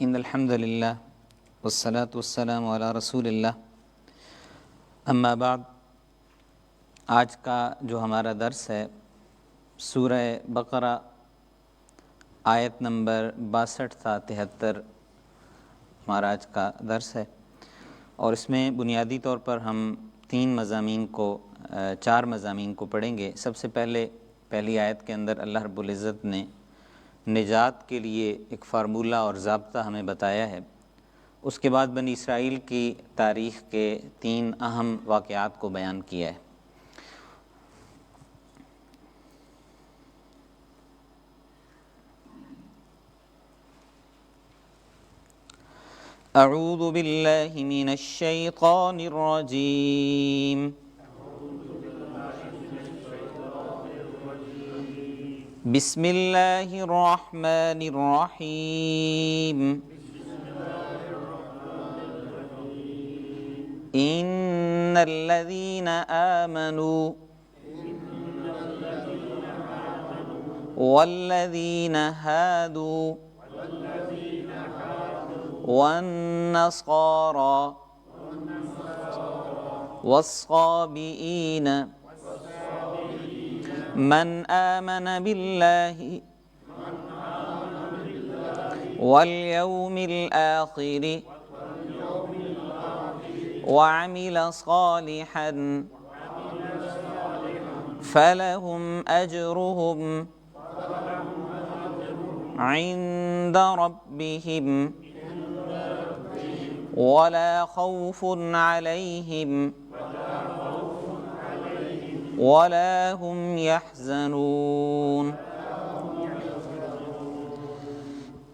ان الحمد للہ والصلاة والسلام علی رسول اللہ اما بعد۔ آج کا جو ہمارا درس ہے سورہ بقرہ آیت نمبر 62 تا 73 ہمارا آج کا درس ہے، اور اس میں بنیادی طور پر ہم 4 مضامین کو پڑھیں گے۔ سب سے پہلی آیت کے اندر اللہ رب العزت نے نجات کے لیے ایک فارمولہ اور ضابطہ ہمیں بتایا ہے۔ اس کے بعد بنی اسرائیل کی تاریخ کے 3 اہم واقعات کو بیان کیا ہے۔ اعوذ باللہ من الشیطان الرجیم، بسم اللہ الرحمن الرحیم، ان الذین آمنوا والذین ہادوا والنصارى والصابئین من آمن بالله واليوم الآخر وعمل صالحا فلهم أجرهم عند ربهم ولا خوف عليهم ولا هم يحزنون۔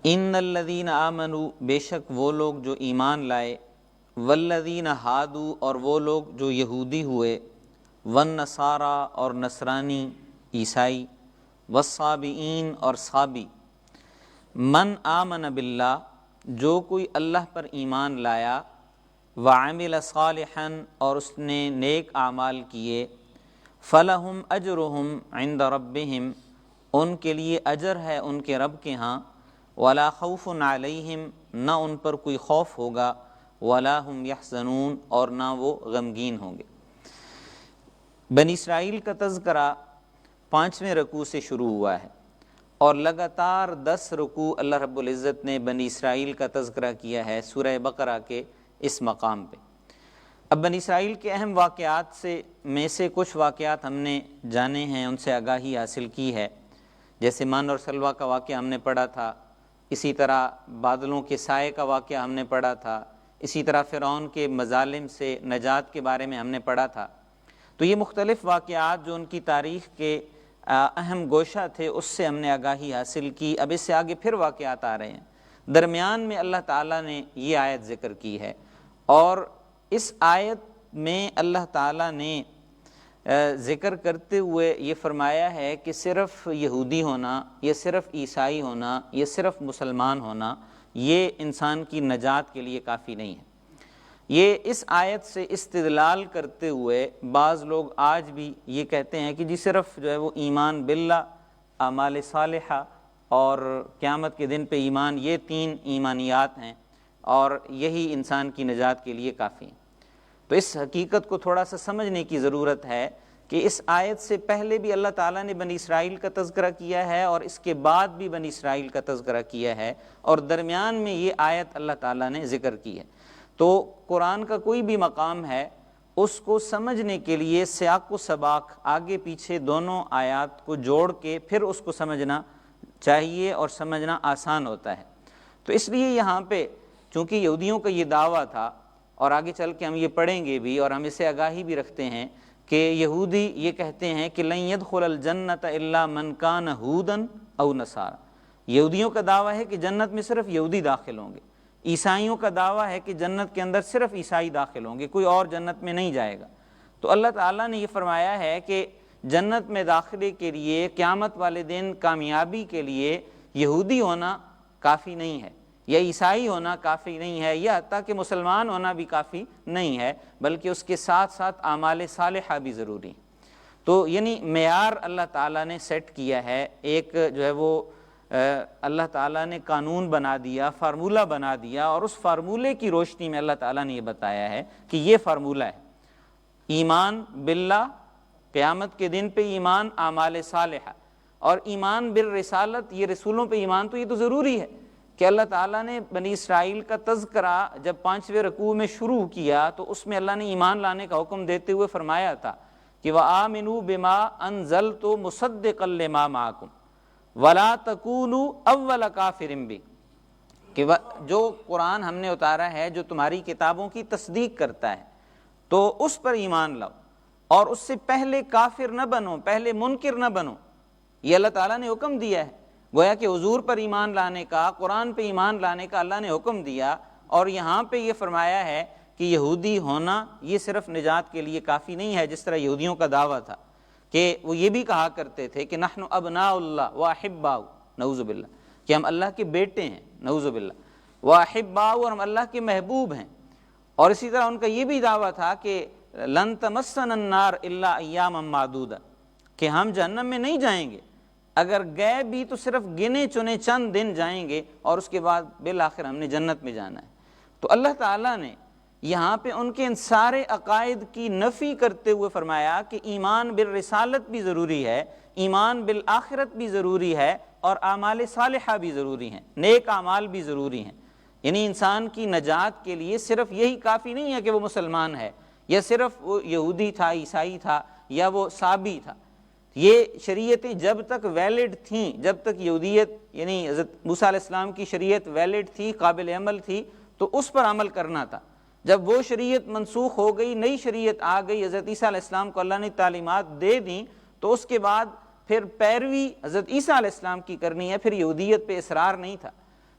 ان الذین آمنوا، بے شک وہ لوگ جو ایمان لائے، والذین ہادوا، اور وہ لوگ جو یہودی ہوئے، والنصارى، اور نصرانی عیسائی، والصابئین، اور صابی، من آمن باللہ، جو کوئی اللہ پر ایمان لایا، وعمل صالحا، اور اس نے نیک اعمال کیے، فلہم اجرہم عند ربہم، ان کے لیے اجر ہے ان کے رب کے ہاں، ولا خوف علیہم، نہ ان پر کوئی خوف ہوگا، ولا ہم یحزنون، اور نہ وہ غمگین ہوں گے۔ بنی اسرائیل کا تذکرہ 5ویں رکوع سے شروع ہوا ہے، اور لگاتار 10 رکوع اللہ رب العزت نے بنی اسرائیل کا تذکرہ کیا ہے سورہ بقرہ کے اس مقام پہ۔ اب بنی اسرائیل کے اہم واقعات میں سے کچھ واقعات ہم نے جانے ہیں، ان سے آگاہی حاصل کی ہے، جیسے من اور سلویٰ کا واقعہ ہم نے پڑھا تھا، اسی طرح بادلوں کے سائے کا واقعہ ہم نے پڑھا تھا، اسی طرح فرعون کے مظالم سے نجات کے بارے میں ہم نے پڑھا تھا۔ تو یہ مختلف واقعات جو ان کی تاریخ کے اہم گوشہ تھے، اس سے ہم نے آگاہی حاصل کی۔ اب اس سے آگے پھر واقعات آ رہے ہیں، درمیان میں اللہ تعالیٰ نے یہ آیت ذکر کی ہے، اور اس آیت میں اللہ تعالیٰ نے ذکر کرتے ہوئے یہ فرمایا ہے کہ صرف یہودی ہونا، یا صرف عیسائی ہونا، یا صرف مسلمان ہونا، یہ انسان کی نجات کے لیے کافی نہیں ہے۔ یہ اس آیت سے استدلال کرتے ہوئے بعض لوگ آج بھی یہ کہتے ہیں کہ جی صرف جو ہے وہ ایمان باللہ، اعمال صالحہ اور قیامت کے دن پہ ایمان، یہ 3 ایمانیات ہیں، اور یہی انسان کی نجات کے لیے کافی ہیں۔ تو اس حقیقت کو تھوڑا سا سمجھنے کی ضرورت ہے کہ اس آیت سے پہلے بھی اللہ تعالیٰ نے بنی اسرائیل کا تذکرہ کیا ہے، اور اس کے بعد بھی بنی اسرائیل کا تذکرہ کیا ہے، اور درمیان میں یہ آیت اللہ تعالیٰ نے ذکر کی ہے۔ تو قرآن کا کوئی بھی مقام ہے، اس کو سمجھنے کے لیے سیاق و سباق، آگے پیچھے دونوں آیات کو جوڑ کے پھر اس کو سمجھنا چاہیے، اور سمجھنا آسان ہوتا ہے۔ تو اس لیے یہاں پہ چونکہ یہودیوں کا یہ دعویٰ تھا، اور آگے چل کے ہم یہ پڑھیں گے بھی، اور ہم اسے آگاہی بھی رکھتے ہیں کہ یہودی یہ کہتے ہیں کہ لن يدخل الجنت الا من کان ہودا او نصارا، یہودیوں کا دعویٰ ہے کہ جنت میں صرف یہودی داخل ہوں گے، عیسائیوں کا دعویٰ ہے کہ جنت کے اندر صرف عیسائی داخل ہوں گے، کوئی اور جنت میں نہیں جائے گا۔ تو اللہ تعالیٰ نے یہ فرمایا ہے کہ جنت میں داخلے کے لیے، قیامت والے دن کامیابی کے لیے یہودی ہونا کافی نہیں ہے، یا عیسائی ہونا کافی نہیں ہے، یا حتیٰ کہ مسلمان ہونا بھی کافی نہیں ہے، بلکہ اس کے ساتھ ساتھ اعمال صالحہ بھی ضروری ہیں۔ تو یعنی معیار اللہ تعالیٰ نے سیٹ کیا ہے، ایک جو ہے وہ اللہ تعالیٰ نے قانون بنا دیا، فارمولہ بنا دیا، اور اس فارمولے کی روشنی میں اللہ تعالیٰ نے یہ بتایا ہے کہ یہ فارمولہ ہے ایمان باللہ، قیامت کے دن پہ ایمان، اعمال صالحہ، اور ایمان بالرسالت، یہ رسولوں پہ ایمان، تو یہ تو ضروری ہے کہ اللہ تعالیٰ نے بنی اسرائیل کا تذکرہ جب 5ویں رکوع میں شروع کیا تو اس میں اللہ نے ایمان لانے کا حکم دیتے ہوئے فرمایا تھا کہ وَآمِنُوا بِمَا أَنزَلْتُ مُصَدِّقًا لِمَا مَعَكُمْ وَلَا تَكُونُوا أَوَّلَ كَافِرٍ بِهِ، کہ جو قرآن ہم نے اتارا ہے جو تمہاری کتابوں کی تصدیق کرتا ہے تو اس پر ایمان لاؤ، اور اس سے پہلے کافر نہ بنو، پہلے منکر نہ بنو، یہ اللہ تعالیٰ نے حکم دیا ہے۔ گویا کہ حضور پر ایمان لانے کا، قرآن پہ ایمان لانے کا اللہ نے حکم دیا، اور یہاں پہ یہ فرمایا ہے کہ یہودی ہونا یہ صرف نجات کے لیے کافی نہیں ہے، جس طرح یہودیوں کا دعویٰ تھا کہ وہ یہ بھی کہا کرتے تھے کہ نحن ابناء اللہ واحباؤ، نعوذ باللہ، کہ ہم اللہ کے بیٹے ہیں، نعوذ باللہ، واحباؤ، اور ہم اللہ کے محبوب ہیں۔ اور اسی طرح ان کا یہ بھی دعویٰ تھا کہ لن تمسنا النار الا ایاما معدودہ، کہ ہم جہنم میں نہیں جائیں گے، اگر گئے بھی تو صرف گنے چنے چند دن جائیں گے، اور اس کے بعد بالآخر ہم نے جنت میں جانا ہے۔ تو اللہ تعالیٰ نے یہاں پہ ان کے ان سارے عقائد کی نفی کرتے ہوئے فرمایا کہ ایمان بالرسالت بھی ضروری ہے، ایمان بالآخرت بھی ضروری ہے، اور اعمال صالحہ بھی ضروری ہیں، نیک اعمال بھی ضروری ہیں۔ یعنی انسان کی نجات کے لیے صرف یہی کافی نہیں ہے کہ وہ مسلمان ہے، یا صرف وہ یہودی تھا، عیسائی تھا، یا وہ صابی تھا۔ یہ شریعتیں جب تک ویلڈ تھیں، جب تک یہودیت یعنی حضرت موسیٰ علیہ السلام کی شریعت ویلڈ تھی، قابل عمل تھی، تو اس پر عمل کرنا تھا۔ جب وہ شریعت منسوخ ہو گئی، نئی شریعت آ گئی، حضرت عیسیٰ علیہ السلام کو اللہ نے تعلیمات دے دیں، تو اس کے بعد پھر پیروی حضرت عیسیٰ علیہ السلام کی کرنی ہے، پھر یہودیت پہ اصرار نہیں تھا۔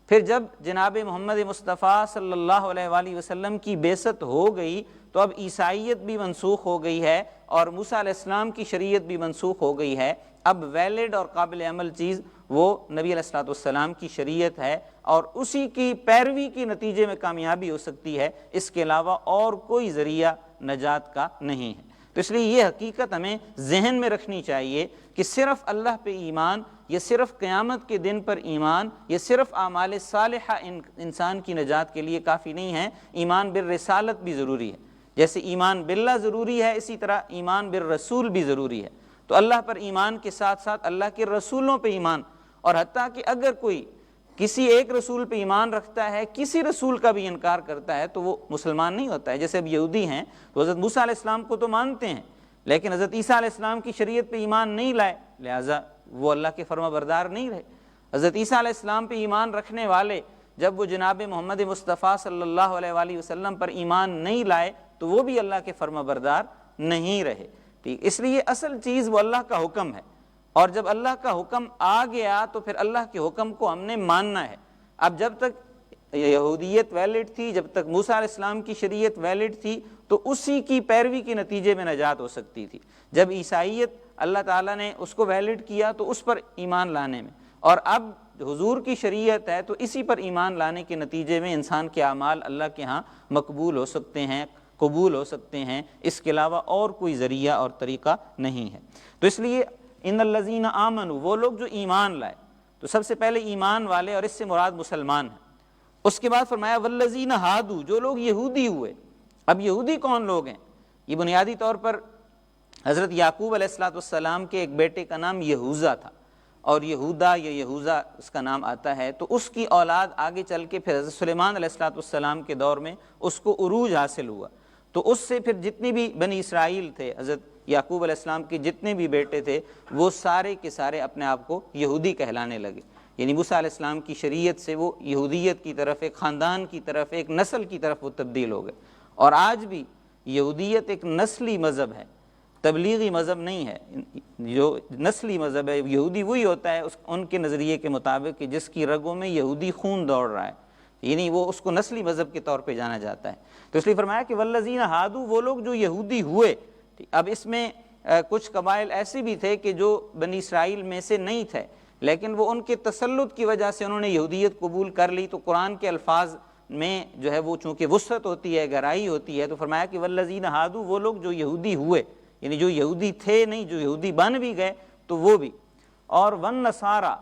پھر جب جناب محمد مصطفیٰ صلی اللہ علیہ وآلہ وسلم کی بعثت ہو گئی تو اب عیسائیت بھی منسوخ ہو گئی ہے، اور موسیٰ علیہ السلام کی شریعت بھی منسوخ ہو گئی ہے۔ اب ویلڈ اور قابل عمل چیز وہ نبی علیہ السلام کی شریعت ہے، اور اسی کی پیروی کے نتیجے میں کامیابی ہو سکتی ہے، اس کے علاوہ اور کوئی ذریعہ نجات کا نہیں ہے۔ تو اس لیے یہ حقیقت ہمیں ذہن میں رکھنی چاہیے کہ صرف اللہ پہ ایمان، یہ صرف قیامت کے دن پر ایمان، یہ صرف اعمال صالحہ انسان کی نجات کے لیے کافی نہیں ہے، ایمان بالرسالت بھی ضروری ہے۔ جیسے ایمان باللہ ضروری ہے، اسی طرح ایمان بالرسول بھی ضروری ہے۔ تو اللہ پر ایمان کے ساتھ ساتھ اللہ کے رسولوں پہ ایمان، اور حتیٰ کہ اگر کوئی کسی ایک رسول پہ ایمان رکھتا ہے، کسی رسول کا بھی انکار کرتا ہے، تو وہ مسلمان نہیں ہوتا ہے۔ جیسے اب یہودی ہیں تو حضرت موسیٰ علیہ السلام کو تو مانتے ہیں، لیکن حضرت عیسیٰ علیہ السلام کی شریعت پہ ایمان نہیں لائے، لہٰذا وہ اللہ کے فرما بردار نہیں رہے۔ حضرت عیسیٰ علیہ السلام پہ ایمان رکھنے والے جب وہ جناب محمد مصطفیٰ صلی اللہ علیہ وآلہ وسلم پر ایمان نہیں لائے تو وہ بھی اللہ کے فرما بردار نہیں رہے۔ ٹھیک، اس لیے اصل چیز وہ اللہ کا حکم ہے، اور جب اللہ کا حکم آ گیا تو پھر اللہ کے حکم کو ہم نے ماننا ہے۔ اب جب تک یہودیت ویلڈ تھی، جب تک موسیٰ علیہ السلام کی شریعت ویلڈ تھی، تو اسی کی پیروی کے نتیجے میں نجات ہو سکتی تھی۔ جب عیسائیت اللہ تعالیٰ نے اس کو ویلڈ کیا تو اس پر ایمان لانے میں، اور اب حضور کی شریعت ہے تو اسی پر ایمان لانے کے نتیجے میں انسان کے اعمال اللہ کے ہاں مقبول ہو سکتے ہیں، قبول ہو سکتے ہیں، اس کے علاوہ اور کوئی ذریعہ اور طریقہ نہیں ہے۔ تو اس لیے ان الذین آمنوا، وہ لوگ جو ایمان لائے، تو سب سے پہلے ایمان والے، اور اس سے مراد مسلمان ہیں۔ اس کے بعد فرمایا والذین ہادوا، جو لوگ یہودی ہوئے۔ اب یہودی کون لوگ ہیں؟ یہ بنیادی طور پر حضرت یعقوب علیہ السلام کے ایک بیٹے کا نام یہوذا تھا، اور یہودا یا یہوذا اس کا نام آتا ہے، تو اس کی اولاد آگے چل کے پھر حضرت سلیمان علیہ السلام کے دور میں اس کو عروج حاصل ہوا، تو اس سے پھر جتنی بھی بنی اسرائیل تھے، حضرت یعقوب علیہ السلام کے جتنے بھی بیٹے تھے، وہ سارے کے سارے اپنے آپ کو یہودی کہلانے لگے۔ یعنی موسیٰ علیہ السلام کی شریعت سے وہ یہودیت کی طرف، ایک خاندان کی طرف، ایک نسل کی طرف وہ تبدیل ہو گئے۔ اور آج بھی یہودیت ایک نسلی مذہب ہے، تبلیغی مذہب نہیں ہے۔ جو نسلی مذہب ہے، یہودی وہی ہوتا ہے ان کے نظریے کے مطابق کہ جس کی رگوں میں یہودی خون دوڑ رہا ہے، یعنی وہ اس کو نسلی مذہب کے طور پہ جانا جاتا ہے۔ تو اس لیے فرمایا کہ والذین ہادوا، وہ لوگ جو یہودی ہوئے۔ اب اس میں کچھ قبائل ایسے بھی تھے کہ جو بنی اسرائیل میں سے نہیں تھے، لیکن وہ ان کے تسلط کی وجہ سے انہوں نے یہودیت قبول کر لی، تو قرآن کے الفاظ میں جو ہے وہ چونکہ وسعت ہوتی ہے، گہرائی ہوتی ہے، تو فرمایا کہ والذین ہادوا، وہ لوگ جو یہودی ہوئے، یعنی جو یہودی تھے نہیں، جو یہودی بن بھی گئے تو وہ بھی۔ اور والنصارى،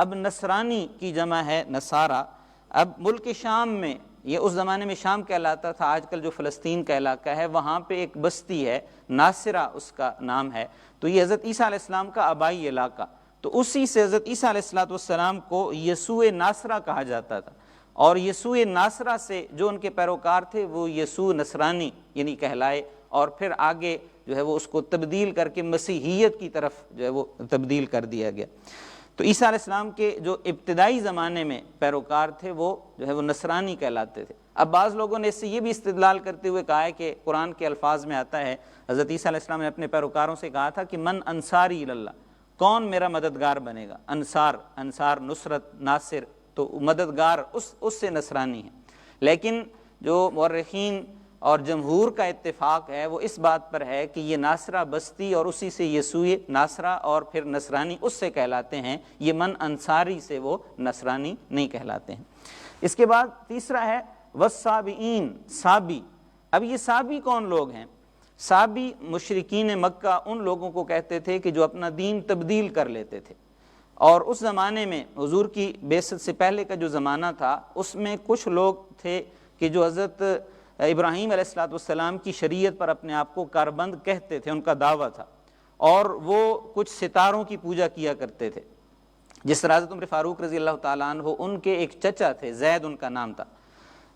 اب نصرانی کی جمع ہے نصارہ۔ اب ملک شام میں، یہ اس زمانے میں شام کہلاتا تھا، آج کل جو فلسطین کا علاقہ ہے، وہاں پہ ایک بستی ہے ناصرہ اس کا نام ہے، تو یہ حضرت عیسیٰ علیہ السلام کا آبائی علاقہ، تو اسی سے حضرت عیسیٰ علیہ السلام کو یسوع ناصرہ کہا جاتا تھا، اور یسوع ناصرہ سے جو ان کے پیروکار تھے وہ یسوع نصرانی یعنی کہلائے، اور پھر آگے جو ہے وہ اس کو تبدیل کر کے مسیحیت کی طرف جو ہے وہ تبدیل کر دیا گیا۔ تو عیسیٰ علیہ السلام کے جو ابتدائی زمانے میں پیروکار تھے وہ جو ہے وہ نصرانی کہلاتے تھے۔ اب بعض لوگوں نے اس سے یہ بھی استدلال کرتے ہوئے کہا ہے کہ قرآن کے الفاظ میں آتا ہے، حضرت عیسیٰ علیہ السلام نے اپنے پیروکاروں سے کہا تھا کہ من انصاری اللہ، کون میرا مددگار بنے گا؟ انصار نصرت، ناصر، تو مددگار اس سے نصرانی ہے۔ لیکن جو مورخین اور جمہور کا اتفاق ہے وہ اس بات پر ہے کہ یہ ناصرہ بستی اور اسی سے یسوع ناصرہ اور پھر نصرانی اس سے کہلاتے ہیں، یہ من انصاری سے وہ نصرانی نہیں کہلاتے ہیں۔ اس کے بعد تیسرا ہے والسابئین، سابی۔ اب یہ سابی کون لوگ ہیں؟ سابی مشرکین مکہ ان لوگوں کو کہتے تھے کہ جو اپنا دین تبدیل کر لیتے تھے، اور اس زمانے میں حضور کی بعثت سے پہلے کا جو زمانہ تھا اس میں کچھ لوگ تھے کہ جو حضرت ابراہیم علیہ السلام کی شریعت پر اپنے آپ کو کاربند کہتے تھے، ان کا دعویٰ تھا، اور وہ کچھ ستاروں کی پوجا کیا کرتے تھے۔ جس طرح حضرت عمر فاروق رضی اللہ تعالیٰ عنہ، ان کے ایک چچا تھے، زید ان کا نام تھا۔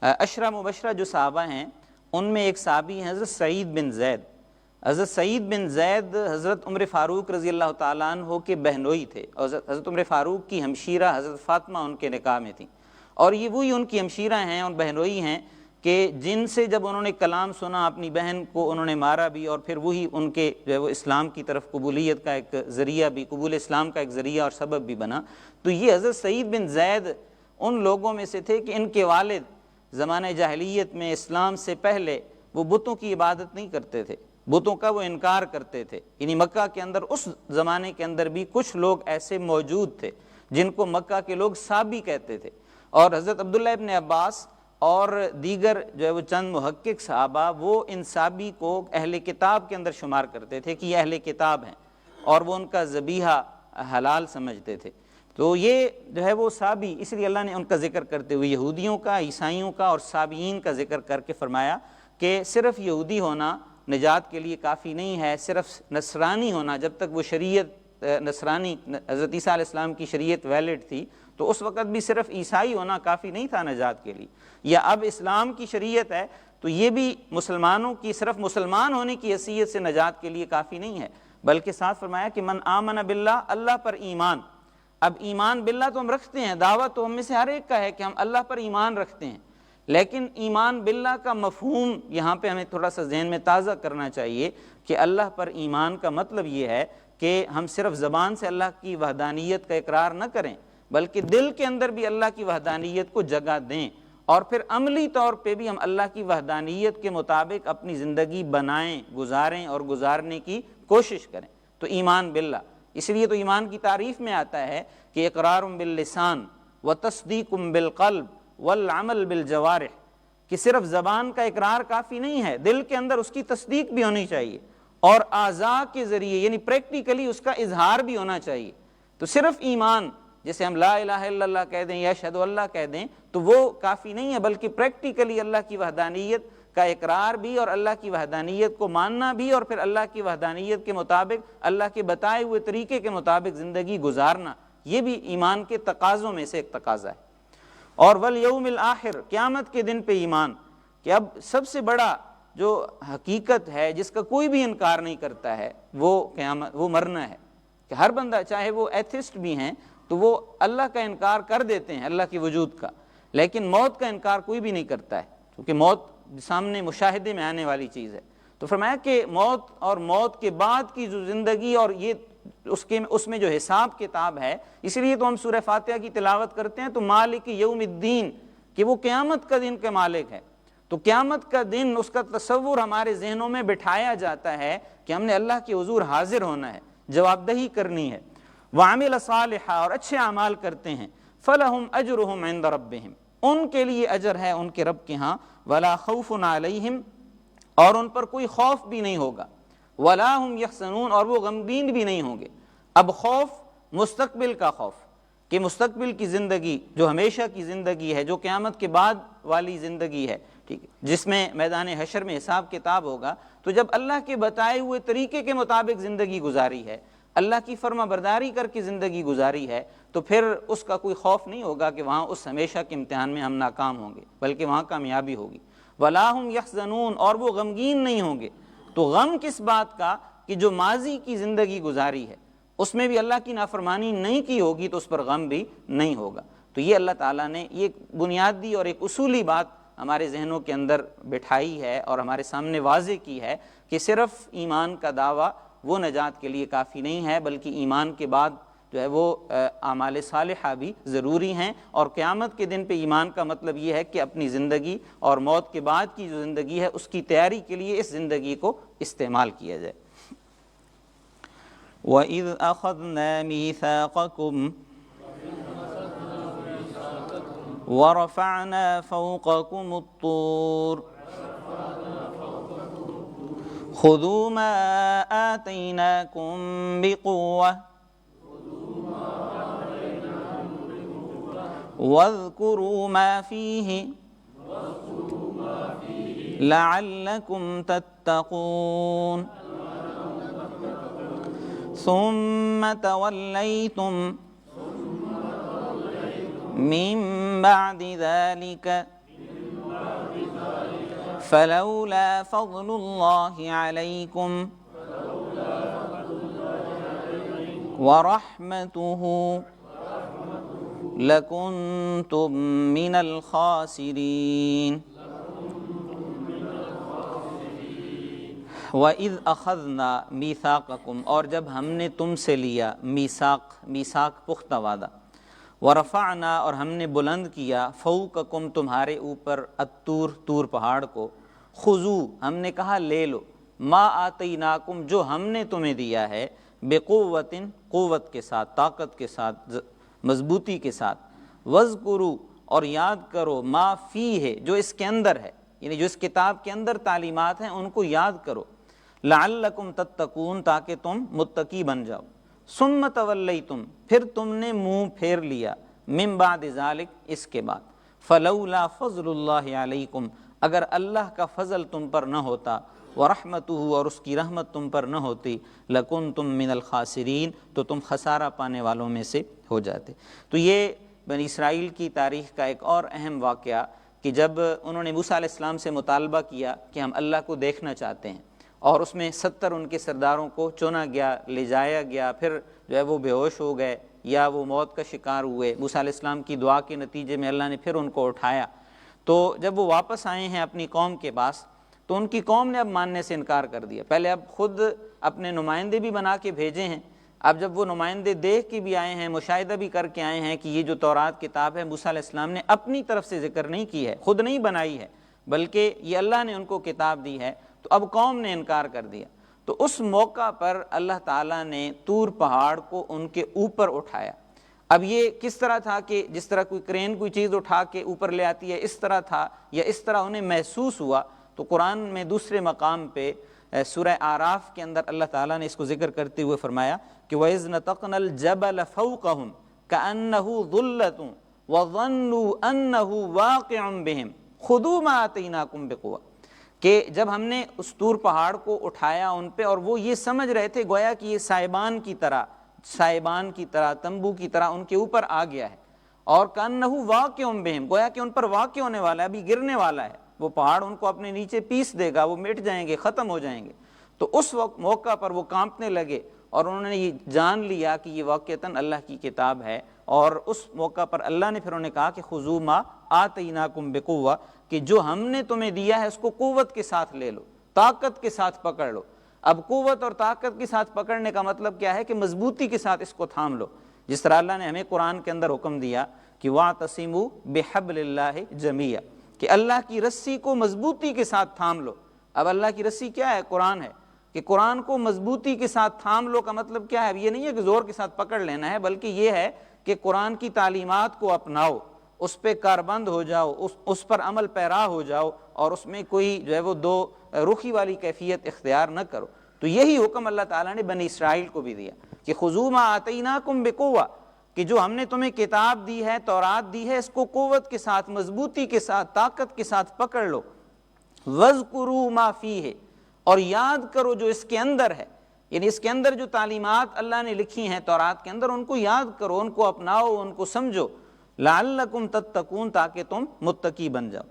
عشرہ مبشرہ جو صحابہ ہیں ان میں ایک صحابی ہیں حضرت سعید بن زید۔ حضرت سعید بن زید حضرت عمر فاروق رضی اللہ تعالیٰ عنہ کے بہنوئی تھے، اور حضرت عمر فاروق کی ہمشیرہ حضرت فاطمہ ان کے نکاح میں تھیں، اور یہ وہی ان کی ہمشیرہ ہیں اور بہنوئی ہیں کہ جن سے جب انہوں نے کلام سنا اپنی بہن کو انہوں نے مارا بھی، اور پھر وہی ان کے جو ہے وہ اسلام کی طرف قبولیت کا ایک ذریعہ بھی، قبول اسلام کا ایک ذریعہ اور سبب بھی بنا۔ تو یہ حضرت سعید بن زید ان لوگوں میں سے تھے کہ ان کے والد زمانہ جاہلیت میں اسلام سے پہلے وہ بتوں کی عبادت نہیں کرتے تھے، بتوں کا وہ انکار کرتے تھے، یعنی مکہ کے اندر اس زمانے کے اندر بھی کچھ لوگ ایسے موجود تھے جن کو مکہ کے لوگ سابی کہتے تھے، اور حضرت عبداللہ ابن عباس اور دیگر جو ہے وہ چند محقق صحابہ وہ ان سابی کو اہل کتاب کے اندر شمار کرتے تھے کہ یہ اہل کتاب ہیں، اور وہ ان کا ذبیحہ حلال سمجھتے تھے۔ تو یہ جو ہے وہ سابی، اس لیے اللہ نے ان کا ذکر کرتے ہوئے یہودیوں کا، عیسائیوں کا اور سابیین کا ذکر کر کے فرمایا کہ صرف یہودی ہونا نجات کے لیے کافی نہیں ہے، صرف نصرانی ہونا، جب تک وہ شریعت نصرانی حضرت عیسیٰ علیہ السلام کی شریعت ویلڈ تھی تو اس وقت بھی صرف عیسائی ہونا کافی نہیں تھا نجات کے لیے، یا اب اسلام کی شریعت ہے تو یہ بھی مسلمانوں کی صرف مسلمان ہونے کی حیثیت سے نجات کے لیے کافی نہیں ہے، بلکہ ساتھ فرمایا کہ من آمن باللہ، اللہ پر ایمان۔ اب ایمان باللہ تو ہم رکھتے ہیں، دعویٰ تو ہم میں سے ہر ایک کا ہے کہ ہم اللہ پر ایمان رکھتے ہیں، لیکن ایمان باللہ کا مفہوم یہاں پہ ہمیں تھوڑا سا ذہن میں تازہ کرنا چاہیے کہ اللہ پر ایمان کا مطلب یہ ہے کہ ہم صرف زبان سے اللہ کی وحدانیت کا اقرار نہ کریں بلکہ دل کے اندر بھی اللہ کی وحدانیت کو جگہ دیں، اور پھر عملی طور پہ بھی ہم اللہ کی وحدانیت کے مطابق اپنی زندگی بنائیں، گزاریں اور گزارنے کی کوشش کریں۔ تو ایمان باللہ، اس لیے تو ایمان کی تعریف میں آتا ہے کہ اقرار باللسان وتصدیق بالقلب والعمل بالجوارح، کہ صرف زبان کا اقرار کافی نہیں ہے، دل کے اندر اس کی تصدیق بھی ہونی چاہیے، اور اعضاء کے ذریعے یعنی پریکٹیکلی اس کا اظہار بھی ہونا چاہیے۔ تو صرف ایمان، جیسے ہم لا الہ الا اللہ کہہ دیں یا اشہد اللہ کہہ دیں، تو وہ کافی نہیں ہے، بلکہ پریکٹیکلی اللہ کی وحدانیت کا اقرار بھی اور اللہ کی وحدانیت کو ماننا بھی، اور پھر اللہ کی وحدانیت کے مطابق اللہ کے بتائے ہوئے طریقے کے مطابق زندگی گزارنا، یہ بھی ایمان کے تقاضوں میں سے ایک تقاضا ہے۔ اور والیوم الآخر، قیامت کے دن پہ ایمان، کہ اب سب سے بڑا جو حقیقت ہے جس کا کوئی بھی انکار نہیں کرتا ہے وہ قیامت، وہ مرنا ہے، کہ ہر بندہ چاہے وہ ایتھسٹ بھی ہیں تو وہ اللہ کا انکار کر دیتے ہیں، اللہ کے وجود کا، لیکن موت کا انکار کوئی بھی نہیں کرتا ہے، کیونکہ موت سامنے مشاہدے میں آنے والی چیز ہے۔ تو فرمایا کہ موت اور موت کے بعد کی جو زندگی اور یہ اس میں جو حساب کتاب ہے، اس لیے تو ہم سورہ فاتحہ کی تلاوت کرتے ہیں تو مالک یوم الدین، کہ وہ قیامت کا دن کا مالک ہے۔ تو قیامت کا دن، اس کا تصور ہمارے ذہنوں میں بٹھایا جاتا ہے کہ ہم نے اللہ کے حضور حاضر ہونا ہے، جواب دہی کرنی ہے۔ وعمل صالحا، اور اچھے اعمال کرتے ہیں، فلہم اجرہم عند ربہم، ان کے لیے اجر ہے ان کے رب کے ہاں، ولا خوف علیہم، اور ان پر کوئی خوف بھی نہیں ہوگا، ولا ہم یحزنون، اور وہ غمگین بھی نہیں ہوں گے۔ اب خوف، مستقبل کا خوف، کہ مستقبل کی زندگی جو ہمیشہ کی زندگی ہے، جو قیامت کے بعد والی زندگی ہے، ٹھیک ہے، جس میں میدان حشر میں حساب کتاب ہوگا، تو جب اللہ کے بتائے ہوئے طریقے کے مطابق زندگی گزاری ہے، اللہ کی فرما برداری کر کے زندگی گزاری ہے، تو پھر اس کا کوئی خوف نہیں ہوگا کہ وہاں اس ہمیشہ کے امتحان میں ہم ناکام ہوں گے، بلکہ وہاں کامیابی ہوگی۔ وَلَا هُمْ يَحْزَنُونَ، اور وہ غمگین نہیں ہوں گے۔ تو غم کس بات کا؟ کہ جو ماضی کی زندگی گزاری ہے اس میں بھی اللہ کی نافرمانی نہیں کی ہوگی تو اس پر غم بھی نہیں ہوگا۔ تو یہ اللہ تعالیٰ نے یہ بنیادی اور ایک اصولی بات ہمارے ذہنوں کے اندر بٹھائی ہے اور ہمارے سامنے واضح کی ہے کہ صرف ایمان کا دعویٰ وہ نجات کے لیے کافی نہیں ہے، بلکہ ایمان کے بعد جو ہے وہ اعمال صالحہ بھی ضروری ہیں، اور قیامت کے دن پہ ایمان کا مطلب یہ ہے کہ اپنی زندگی اور موت کے بعد کی جو زندگی ہے اس کی تیاری کے لیے اس زندگی کو استعمال کیا جائے۔ وَإِذْ أَخَذْنَا مِيثَاقَكُمْ وَرَفَعْنَا فَوْقَكُمُ الطُّورَ خُذُوا مَا آتَيْنَاكُمْ بِقُوَّةٍ وَاذْكُرُوا مَا فِيهِ لَعَلَّكُمْ تَتَّقُونَ ثُمَّ تَوَلَّيْتُمْ مِن بَعْدِ ذَلِكَ فَلَوْلَا فَضْلُ اللَّهِ عَلَيْكُمْ وَرَحْمَتُهُ لَكُنْتُمْ مِنَ الْخَاسِرِينَ۔ وَإِذْ أَخَذْنَا مِيثَاقَكُمْ، اور جب ہم نے تم سے لیا میثاق پختہ وعدہ، وَرَفَعْنَا، اور ہم نے بلند کیا، فوقکم تمہارے اوپر، الطور پہاڑ کو، خذو ہم نے کہا لے لو، ما آتیناکم جو ہم نے تمہیں دیا ہے، بقوت قوت کے ساتھ، طاقت کے ساتھ، مضبوطی کے ساتھ، وَاذْكُرُوا اور یاد کرو، ما فیہ جو اس کے اندر ہے، یعنی جو اس کتاب کے اندر تعلیمات ہیں ان کو یاد کرو، لعلکم تتقون تاکہ تم متقی بن جاؤ، ثم تولیتم پھر تم نے منہ پھیر لیا، من بعد ذالک اس کے بعد، فلولا فضل اللہ علیکم اگر اللہ کا فضل تم پر نہ ہوتا، ورحمتہ اور اس کی رحمت تم پر نہ ہوتی، لکنتم من الخاسرین تو تم خسارہ پانے والوں میں سے ہو جاتے۔ تو یہ بنی اسرائیل کی تاریخ کا ایک اور اہم واقعہ کہ جب انہوں نے موسیٰ علیہ السلام سے مطالبہ کیا کہ ہم اللہ کو دیکھنا چاہتے ہیں، اور اس میں 70 ان کے سرداروں کو چنا گیا، لے جایا گیا، پھر جو ہے وہ بے ہوش ہو گئے یا وہ موت کا شکار ہوئے، موسیٰ علیہ السلام کی دعا کے نتیجے میں اللہ نے پھر ان کو اٹھایا۔ تو جب وہ واپس آئے ہیں اپنی قوم کے پاس تو ان کی قوم نے اب ماننے سے انکار کر دیا۔ پہلے اب خود اپنے نمائندے بھی بنا کے بھیجے ہیں، اب جب وہ نمائندے دیکھ کے بھی آئے ہیں، مشاہدہ بھی کر کے آئے ہیں کہ یہ جو تورات کتاب ہے موسیٰ علیہ السلام نے اپنی طرف سے ذکر نہیں کی ہے، خود نہیں بنائی ہے، بلکہ یہ اللہ نے ان کو کتاب دی ہے، تو اب قوم نے انکار کر دیا۔ تو اس موقع پر اللہ تعالیٰ نے طور پہاڑ کو ان کے اوپر اٹھایا۔ اب یہ کس طرح تھا کہ جس طرح کوئی کرین کوئی چیز اٹھا کے اوپر لے آتی ہے، اس طرح تھا یا اس طرح انہیں محسوس ہوا؟ تو قرآن میں دوسرے مقام پہ سورہ اعراف کے اندر اللہ تعالیٰ نے اس کو ذکر کرتے ہوئے فرمایا کہ وَإِذْ نَتَقْنَا الْجَبَلَ فَوْقَهُمْ كَأَنَّهُ ظُلَّةٌ وَظَنُّوا أَنَّهُ وَاقِعٌ بِهِمْ خُذُوا مَا آتَيْنَاكُمْ بِقُوَّةٍ کہ جب ہم نے اس طور پہاڑ کو اٹھایا ان پہ اور وہ یہ سمجھ رہے تھے گویا کہ یہ سائبان کی طرح تنبو کی طرح ان کے اوپر آ گیا ہے، اور كَأَنَّهُ وَاقِعٌ بِهِمْ گویا کہ ان پر واقع ہونے والا ہے، ابھی گرنے والا ہے، وہ پہاڑ ان کو اپنے نیچے پیس دے گا، وہ مٹ جائیں گے، ختم ہو جائیں گے۔ تو اس وقت موقع پر وہ کانپنے لگے اور انہوں نے یہ جان لیا کہ یہ واقعتاً اللہ کی کتاب ہے، اور اس موقع پر اللہ نے پھر انہیں کہا کہ خذوا ما آتیناکم بقوہ کہ جو ہم نے تمہیں دیا ہے اس کو قوت کے ساتھ لے لو، طاقت کے ساتھ پکڑ لو۔ اب قوت اور طاقت کے ساتھ پکڑنے کا مطلب کیا ہے کہ مضبوطی کے ساتھ اس کو تھام لو، جس طرح اللہ نے ہمیں قرآن کے اندر حکم دیا کہ وَاعْتَصِمُوا بِحَبْلِ اللَّهِ جَمِيعًا کہ اللہ کی رسی کو مضبوطی کے ساتھ تھام لو۔ اب اللہ کی رسی کیا ہے؟ قرآن ہے، کہ قرآن کو مضبوطی کے ساتھ تھام لو کا مطلب کیا ہے؟ یہ نہیں ہے کہ زور کے ساتھ پکڑ لینا ہے، بلکہ یہ ہے کہ قرآن کی تعلیمات کو اپناؤ، اس پہ کاربند ہو جاؤ، اس پر عمل پیرا ہو جاؤ، اور اس میں کوئی جو ہے وہ دو رخی والی کیفیت اختیار نہ کرو۔ تو یہی حکم اللہ تعالیٰ نے بنی اسرائیل کو بھی دیا کہ خذوا ما آتیناکم بقوہ کہ جو ہم نے تمہیں کتاب دی ہے، تورات دی ہے، اس کو قوت کے ساتھ، مضبوطی کے ساتھ، طاقت کے ساتھ پکڑ لو۔ وَاذْكُرُوا مَا فِيهِ، اور یاد کرو جو اس کے اندر ہے، یعنی اس کے اندر جو تعلیمات اللہ نے لکھی ہیں تورات کے اندر، ان کو یاد کرو، ان کو اپناؤ، ان کو سمجھو، لعلکم تتقون، تاکہ تم متقی بن جاؤ۔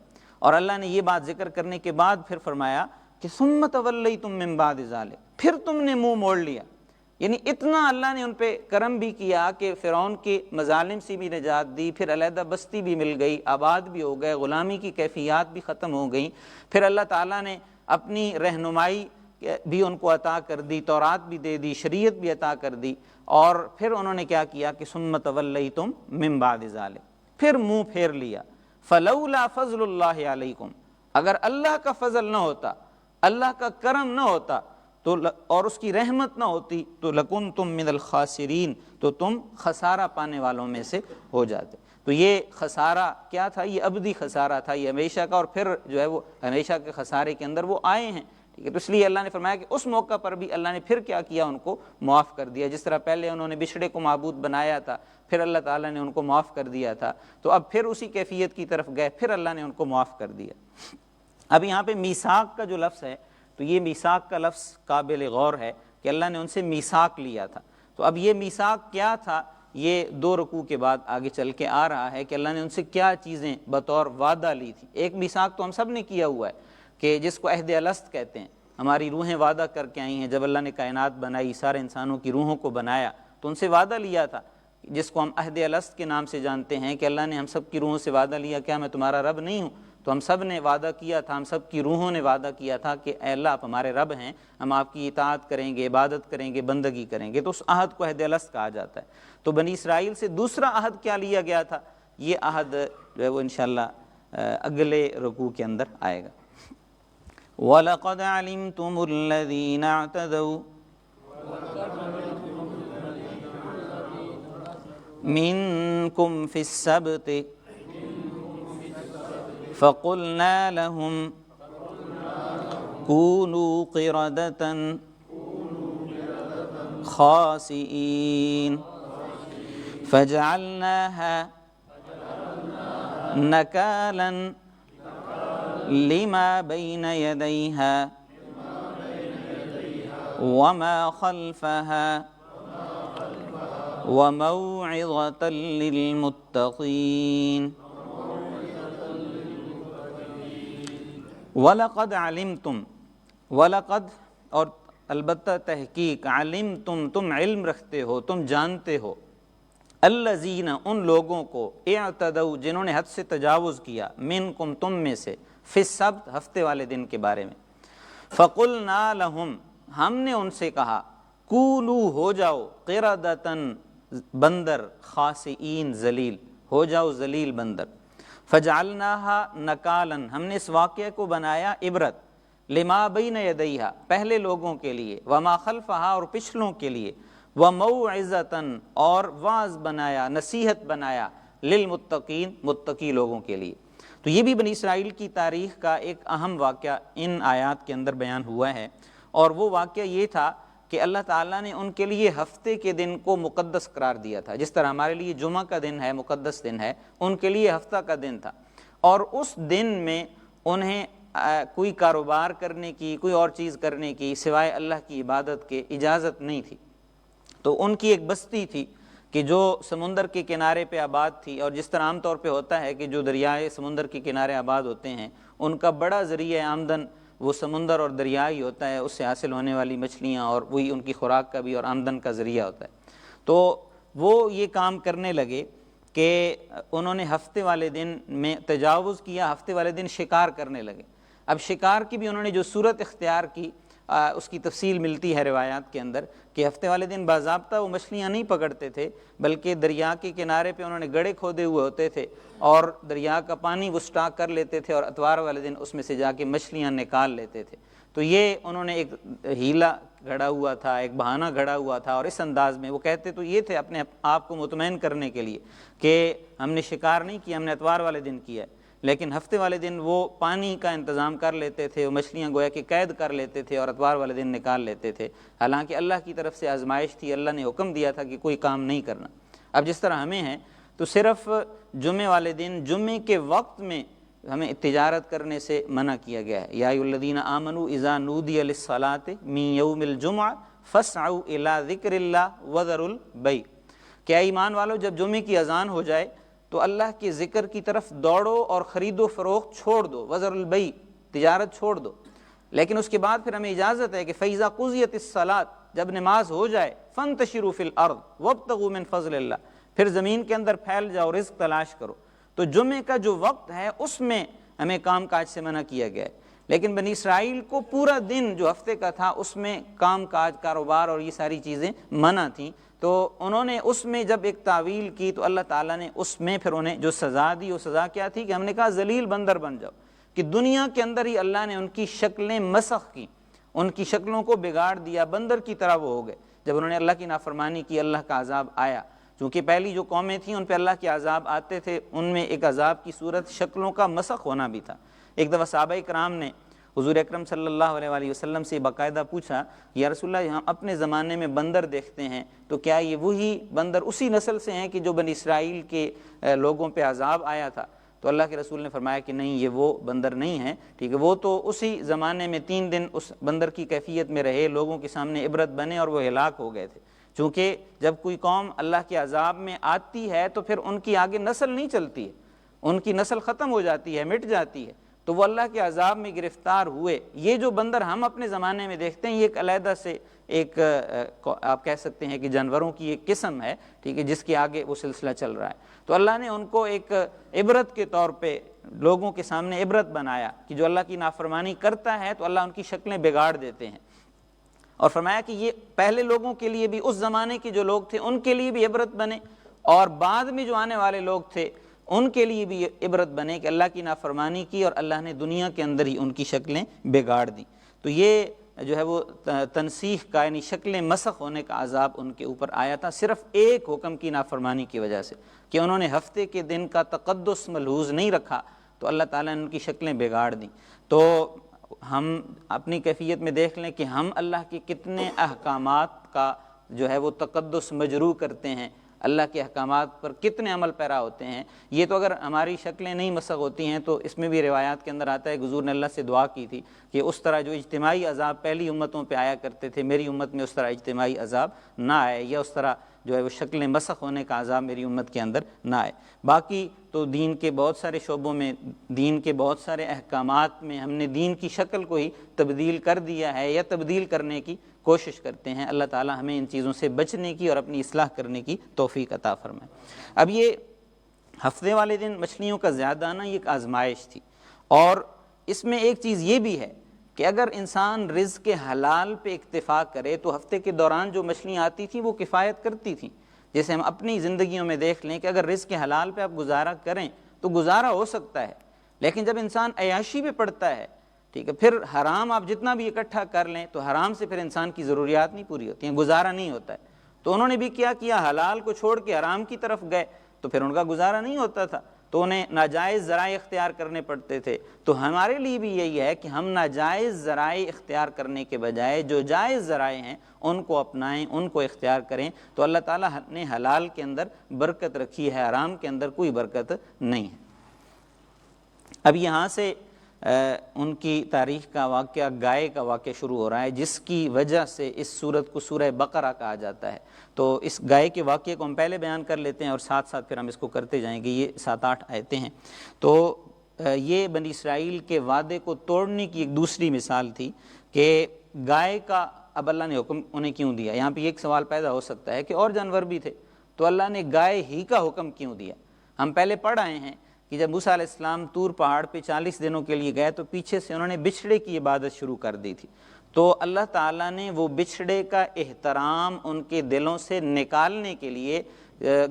اور اللہ نے یہ بات ذکر کرنے کے بعد پھر فرمایا کہ ثم تولیتم من بعد ذلک، پھر تم نے منہ موڑ لیا۔ یعنی اتنا اللہ نے ان پہ کرم بھی کیا کہ فرعون کے مظالم سے بھی نجات دی، پھر علیحدہ بستی بھی مل گئی، آباد بھی ہو گئے، غلامی کی کیفیات بھی ختم ہو گئیں، پھر اللہ تعالیٰ نے اپنی رہنمائی بھی ان کو عطا کر دی، تورات بھی دے دی، شریعت بھی عطا کر دی، اور پھر انہوں نے کیا کیا کہ ثم تولیتم من بعد ذلک، پھر منہ پھیر لیا۔ فلولا فضل اللہ علیکم، اگر اللہ کا فضل نہ ہوتا، اللہ کا کرم نہ ہوتا تو اور اس کی رحمت نہ ہوتی تو لکنتم من الخاسرین، تو تم خسارہ پانے والوں میں سے ہو جاتے۔ تو یہ خسارہ کیا تھا؟ یہ ابدی خسارہ تھا، یہ ہمیشہ کا، اور پھر جو ہے وہ ہمیشہ کے خسارے کے اندر وہ آئے ہیں، ٹھیک ہے۔ تو اس لیے اللہ نے فرمایا کہ اس موقع پر بھی اللہ نے پھر کیا کیا، ان کو معاف کر دیا۔ جس طرح پہلے انہوں نے بچھڑے کو معبود بنایا تھا، پھر اللہ تعالیٰ نے ان کو معاف کر دیا تھا، تو اب پھر اسی کیفیت کی طرف گئے، پھر اللہ نے ان کو معاف کر دیا۔ اب یہاں پہ میثاق کا جو لفظ ہے، تو یہ میثاق کا لفظ قابل غور ہے کہ اللہ نے ان سے میثاق لیا تھا۔ تو اب یہ میثاق کیا تھا، یہ 2 رکوع کے بعد آگے چل کے آ رہا ہے کہ اللہ نے ان سے کیا چیزیں بطور وعدہ لی تھی۔ ایک میثاق تو ہم سب نے کیا ہوا ہے کہ جس کو عہد الست کہتے ہیں، ہماری روحیں وعدہ کر کے آئی ہیں، جب اللہ نے کائنات بنائی، سارے انسانوں کی روحوں کو بنایا تو ان سے وعدہ لیا تھا، جس کو ہم عہد الست کے نام سے جانتے ہیں کہ اللہ نے ہم سب کی روحوں سے وعدہ لیا، کیا میں تمہارا رب نہیں ہوں؟ تو ہم سب نے وعدہ کیا تھا، ہم سب کی روحوں نے وعدہ کیا تھا کہ اے اللہ آپ ہمارے رب ہیں، ہم آپ کی اطاعت کریں گے، عبادت کریں گے، بندگی کریں گے۔ تو اس عہد کو عہد الست کہا جاتا ہے۔ تو بنی اسرائیل سے دوسرا عہد کیا لیا گیا تھا، یہ عہد جو ہے وہ انشاءاللہ اگلے رکوع کے اندر آئے گا۔ وَلَقَدْ عَلِمْتُمُ الَّذِينَ اعْتَدَوْا مِنْكُمْ فِي السَّبْتِ فَقُلْنَا لَهُمْ كُونُوا قِرَدَةً خَاسِئِينَ فَجَعَلْنَاهَا نَكَالًا لِمَا بَيْنَ يَدَيْهَا وَمَا خَلْفَهَا وَمَوْعِظَةً لِلْمُتَّقِينَ۔ وَلَقَدْ عَلِمْتُمْ، وَلَقَدْ اور البتہ تحقیق، علمتم تم علم رکھتے ہو، تم جانتے ہو، الذین ان لوگوں کو، اعتدوا جنہوں نے حد سے تجاوز کیا، منکم تم میں سے، فی السبت ہفتے والے دن کے بارے میں، فقلنا لہم ہم نے ان سے کہا، کونو ہو جاؤ، قردۃً بندر، خاسئین ذلیل، ہو جاؤ ذلیل بندر، فجعلناها نکالاً ہم نے اس واقعے کو بنایا عبرت، لما بین یدیہا پہلے لوگوں کے لیے، وما خلفہا اور پچھلوں کے لیے، وموعظۃً اور واعظ بنایا، نصیحت بنایا، للمتقین متقی لوگوں کے لیے۔ تو یہ بھی بنی اسرائیل کی تاریخ کا ایک اہم واقعہ ان آیات کے اندر بیان ہوا ہے، اور وہ واقعہ یہ تھا کہ اللہ تعالیٰ نے ان کے لیے ہفتے کے دن کو مقدس قرار دیا تھا، جس طرح ہمارے لیے جمعہ کا دن ہے مقدس دن ہے، ان کے لیے ہفتہ کا دن تھا، اور اس دن میں انہیں کوئی کاروبار کرنے کی، کوئی اور چیز کرنے کی سوائے اللہ کی عبادت کے اجازت نہیں تھی۔ تو ان کی ایک بستی تھی کہ جو سمندر کے کنارے پہ آباد تھی، اور جس طرح عام طور پہ ہوتا ہے کہ جو دریائے سمندر کے کنارے آباد ہوتے ہیں ان کا بڑا ذریعہ آمدن وہ سمندر اور دریا ہی ہوتا ہے، اس سے حاصل ہونے والی مچھلیاں، اور وہی ان کی خوراک کا بھی اور آمدن کا ذریعہ ہوتا ہے۔ تو وہ یہ کام کرنے لگے کہ انہوں نے ہفتے والے دن میں تجاوز کیا، ہفتے والے دن شکار کرنے لگے۔ اب شکار کی بھی انہوں نے جو صورت اختیار کی اس کی تفصیل ملتی ہے روایات کے اندر کہ ہفتے والے دن باضابطہ وہ مچھلیاں نہیں پکڑتے تھے، بلکہ دریا کے کنارے پہ انہوں نے گڑھے کھودے ہوئے ہوتے تھے، اور دریا کا پانی وہ سٹاک کر لیتے تھے، اور اتوار والے دن اس میں سے جا کے مچھلیاں نکال لیتے تھے۔ تو یہ انہوں نے ایک ہیلا گھڑا ہوا تھا، ایک بہانہ گھڑا ہوا تھا، اور اس انداز میں وہ کہتے تو یہ تھے اپنے آپ کو مطمئن کرنے کے لیے کہ ہم نے شکار نہیں کیا، ہم نے اتوار والے دن کیا ہے، لیکن ہفتے والے دن وہ پانی کا انتظام کر لیتے تھے، وہ مچھلیاں گویا کہ قید کر لیتے تھے اور اتوار والے دن نکال لیتے تھے، حالانکہ اللہ کی طرف سے آزمائش تھی، اللہ نے حکم دیا تھا کہ کوئی کام نہیں کرنا۔ اب جس طرح ہمیں ہیں تو صرف جمعے والے دن جمعے کے وقت میں ہمیں تجارت کرنے سے منع کیا گیا ہے. یا ایھا الذین آمنوا اذا نودی للصلاۃ من یوم الجمعہ فاسعوا الی ذکر اللہ وذروا البیع. کہ اے ایمان والو جب جمعے کی اذان ہو جائے تو اللہ کے ذکر کی طرف دوڑو اور خرید و فروخت چھوڑ دو، وذروا البیع تجارت چھوڑ دو. لیکن اس کے بعد پھر ہمیں اجازت ہے کہ فَإِذَا قُضِيَتِ الصَّلَاةُ جب نماز ہو جائے فَانْتَشِرُوا فِي الْأَرْضِ وَابْتَغُوا مِنْ فَضْلِ اللَّهِ پھر زمین کے اندر پھیل جاؤ، رزق تلاش کرو. تو جمعے کا جو وقت ہے اس میں ہمیں کام کاج سے منع کیا گیا ہے. لیکن بنی اسرائیل کو پورا دن جو ہفتے کا تھا اس میں کام کاج، کاروبار اور یہ ساری چیزیں منع تھیں. تو انہوں نے اس میں جب ایک تعویل کی تو اللہ تعالیٰ نے اس میں پھر انہیں جو سزا دی وہ سزا کیا تھی کہ ہم نے کہا ذلیل بندر بن جاؤ. کہ دنیا کے اندر ہی اللہ نے ان کی شکلیں مسخ کی، ان کی شکلوں کو بگاڑ دیا، بندر کی طرح وہ ہو گئے. جب انہوں نے اللہ کی نافرمانی کی اللہ کا عذاب آیا. چونکہ پہلی جو قومیں تھیں ان پہ اللہ کے عذاب آتے تھے، ان میں ایک عذاب کی صورت شکلوں کا مسخ ہونا بھی تھا. ایک دفعہ صحابہ کرام نے حضور اکرم صلی اللہ علیہ وآلہ وسلم سے باقاعدہ پوچھا، یا رسول اللہ ہم اپنے زمانے میں بندر دیکھتے ہیں تو کیا یہ وہی بندر اسی نسل سے ہیں کہ جو بنی اسرائیل کے لوگوں پہ عذاب آیا تھا؟ تو اللہ کے رسول نے فرمایا کہ نہیں، یہ وہ بندر نہیں ہیں. ٹھیک ہے، وہ تو اسی زمانے میں 3 دن اس بندر کی کیفیت میں رہے، لوگوں کے سامنے عبرت بنے اور وہ ہلاک ہو گئے تھے. چونکہ جب کوئی قوم اللہ کے عذاب میں آتی ہے تو پھر ان کی آگے نسل نہیں چلتی ہے، ان کی نسل ختم ہو جاتی ہے، مٹ جاتی ہے. تو وہ اللہ کے عذاب میں گرفتار ہوئے. یہ جو بندر ہم اپنے زمانے میں دیکھتے ہیں یہ ایک علیحدہ سے ایک آپ کہہ سکتے ہیں کہ جانوروں کی ایک قسم ہے، ٹھیک ہے، جس کے آگے وہ سلسلہ چل رہا ہے. تو اللہ نے ان کو ایک عبرت کے طور پہ لوگوں کے سامنے عبرت بنایا کہ جو اللہ کی نافرمانی کرتا ہے تو اللہ ان کی شکلیں بگاڑ دیتے ہیں. اور فرمایا کہ یہ پہلے لوگوں کے لیے بھی، اس زمانے کے جو لوگ تھے ان کے لیے بھی عبرت بنے، اور بعد میں جو آنے والے لوگ تھے ان کے لیے بھی عبرت بنے کہ اللہ کی نافرمانی کی اور اللہ نے دنیا کے اندر ہی ان کی شکلیں بگاڑ دیں. تو یہ جو ہے وہ تنسیخ کا یعنی شکلیں مسخ ہونے کا عذاب ان کے اوپر آیا تھا صرف ایک حکم کی نافرمانی کی وجہ سے، کہ انہوں نے ہفتے کے دن کا تقدس ملحوظ نہیں رکھا تو اللہ تعالیٰ نے ان کی شکلیں بگاڑ دیں. تو ہم اپنی کیفیت میں دیکھ لیں کہ ہم اللہ کے کتنے احکامات کا جو ہے وہ تقدس مجروح کرتے ہیں، اللہ کے احکامات پر کتنے عمل پیرا ہوتے ہیں. یہ تو اگر ہماری شکلیں نہیں مسخ ہوتی ہیں تو اس میں بھی روایات کے اندر آتا ہے کہ حضور نے اللہ سے دعا کی تھی کہ اس طرح جو اجتماعی عذاب پہلی امتوں پہ آیا کرتے تھے میری امت میں اس طرح اجتماعی عذاب نہ آئے، یا اس طرح جو ہے وہ شکلیں مسخ ہونے کا عذاب میری امت کے اندر نہ آئے. باقی تو دین کے بہت سارے شعبوں میں، دین کے بہت سارے احکامات میں ہم نے دین کی شکل کو ہی تبدیل کر دیا ہے یا تبدیل کرنے کی کوشش کرتے ہیں. اللہ تعالی ہمیں ان چیزوں سے بچنے کی اور اپنی اصلاح کرنے کی توفیق عطا فرمائے. اب یہ ہفتے والے دن مچھلیوں کا زیادہ آنا یہ ایک آزمائش تھی، اور اس میں ایک چیز یہ بھی ہے کہ اگر انسان رزق حلال پہ اکتفا کرے تو ہفتے کے دوران جو مچھلیاں آتی تھیں وہ کفایت کرتی تھیں. جیسے ہم اپنی زندگیوں میں دیکھ لیں کہ اگر رزق حلال پہ آپ گزارا کریں تو گزارا ہو سکتا ہے، لیکن جب انسان عیاشی پہ پڑتا ہے، ٹھیک ہے، پھر حرام آپ جتنا بھی اکٹھا کر لیں تو حرام سے پھر انسان کی ضروریات نہیں پوری ہوتی ہیں، گزارا نہیں ہوتا ہے. تو انہوں نے بھی کیا حلال کو چھوڑ کے حرام کی طرف گئے تو پھر ان کا گزارا نہیں ہوتا تھا، تو انہیں ناجائز ذرائع اختیار کرنے پڑتے تھے. تو ہمارے لیے بھی یہی ہے کہ ہم ناجائز ذرائع اختیار کرنے کے بجائے جو جائز ذرائع ہیں ان کو اپنائیں، ان کو اختیار کریں. تو اللہ تعالیٰ نے حلال کے اندر برکت رکھی ہے، حرام کے اندر کوئی برکت نہیں ہے. اب یہاں سے ان کی تاریخ کا واقعہ، گائے کا واقعہ شروع ہو رہا ہے جس کی وجہ سے اس سورت کو سورہ بقرہ کہا جاتا ہے. تو اس گائے کے واقعے کو ہم پہلے بیان کر لیتے ہیں اور ساتھ ساتھ پھر ہم اس کو کرتے جائیں گے. یہ 7-8 آیتیں ہیں. تو یہ بنی اسرائیل کے وعدے کو توڑنے کی ایک دوسری مثال تھی کہ گائے کا اب اللہ نے حکم انہیں کیوں دیا. یہاں پہ ایک سوال پیدا ہو سکتا ہے کہ اور جانور بھی تھے تو اللہ نے گائے ہی کا حکم کیوں دیا. ہم پہلے پڑھ آئے ہیں کہ جب موسیٰ علیہ السلام طور پہاڑ پہ 40 دنوں کے لیے گئے تو پیچھے سے انہوں نے بچھڑے کی عبادت شروع کر دی تھی. تو اللہ تعالیٰ نے وہ بچھڑے کا احترام ان کے دلوں سے نکالنے کے لیے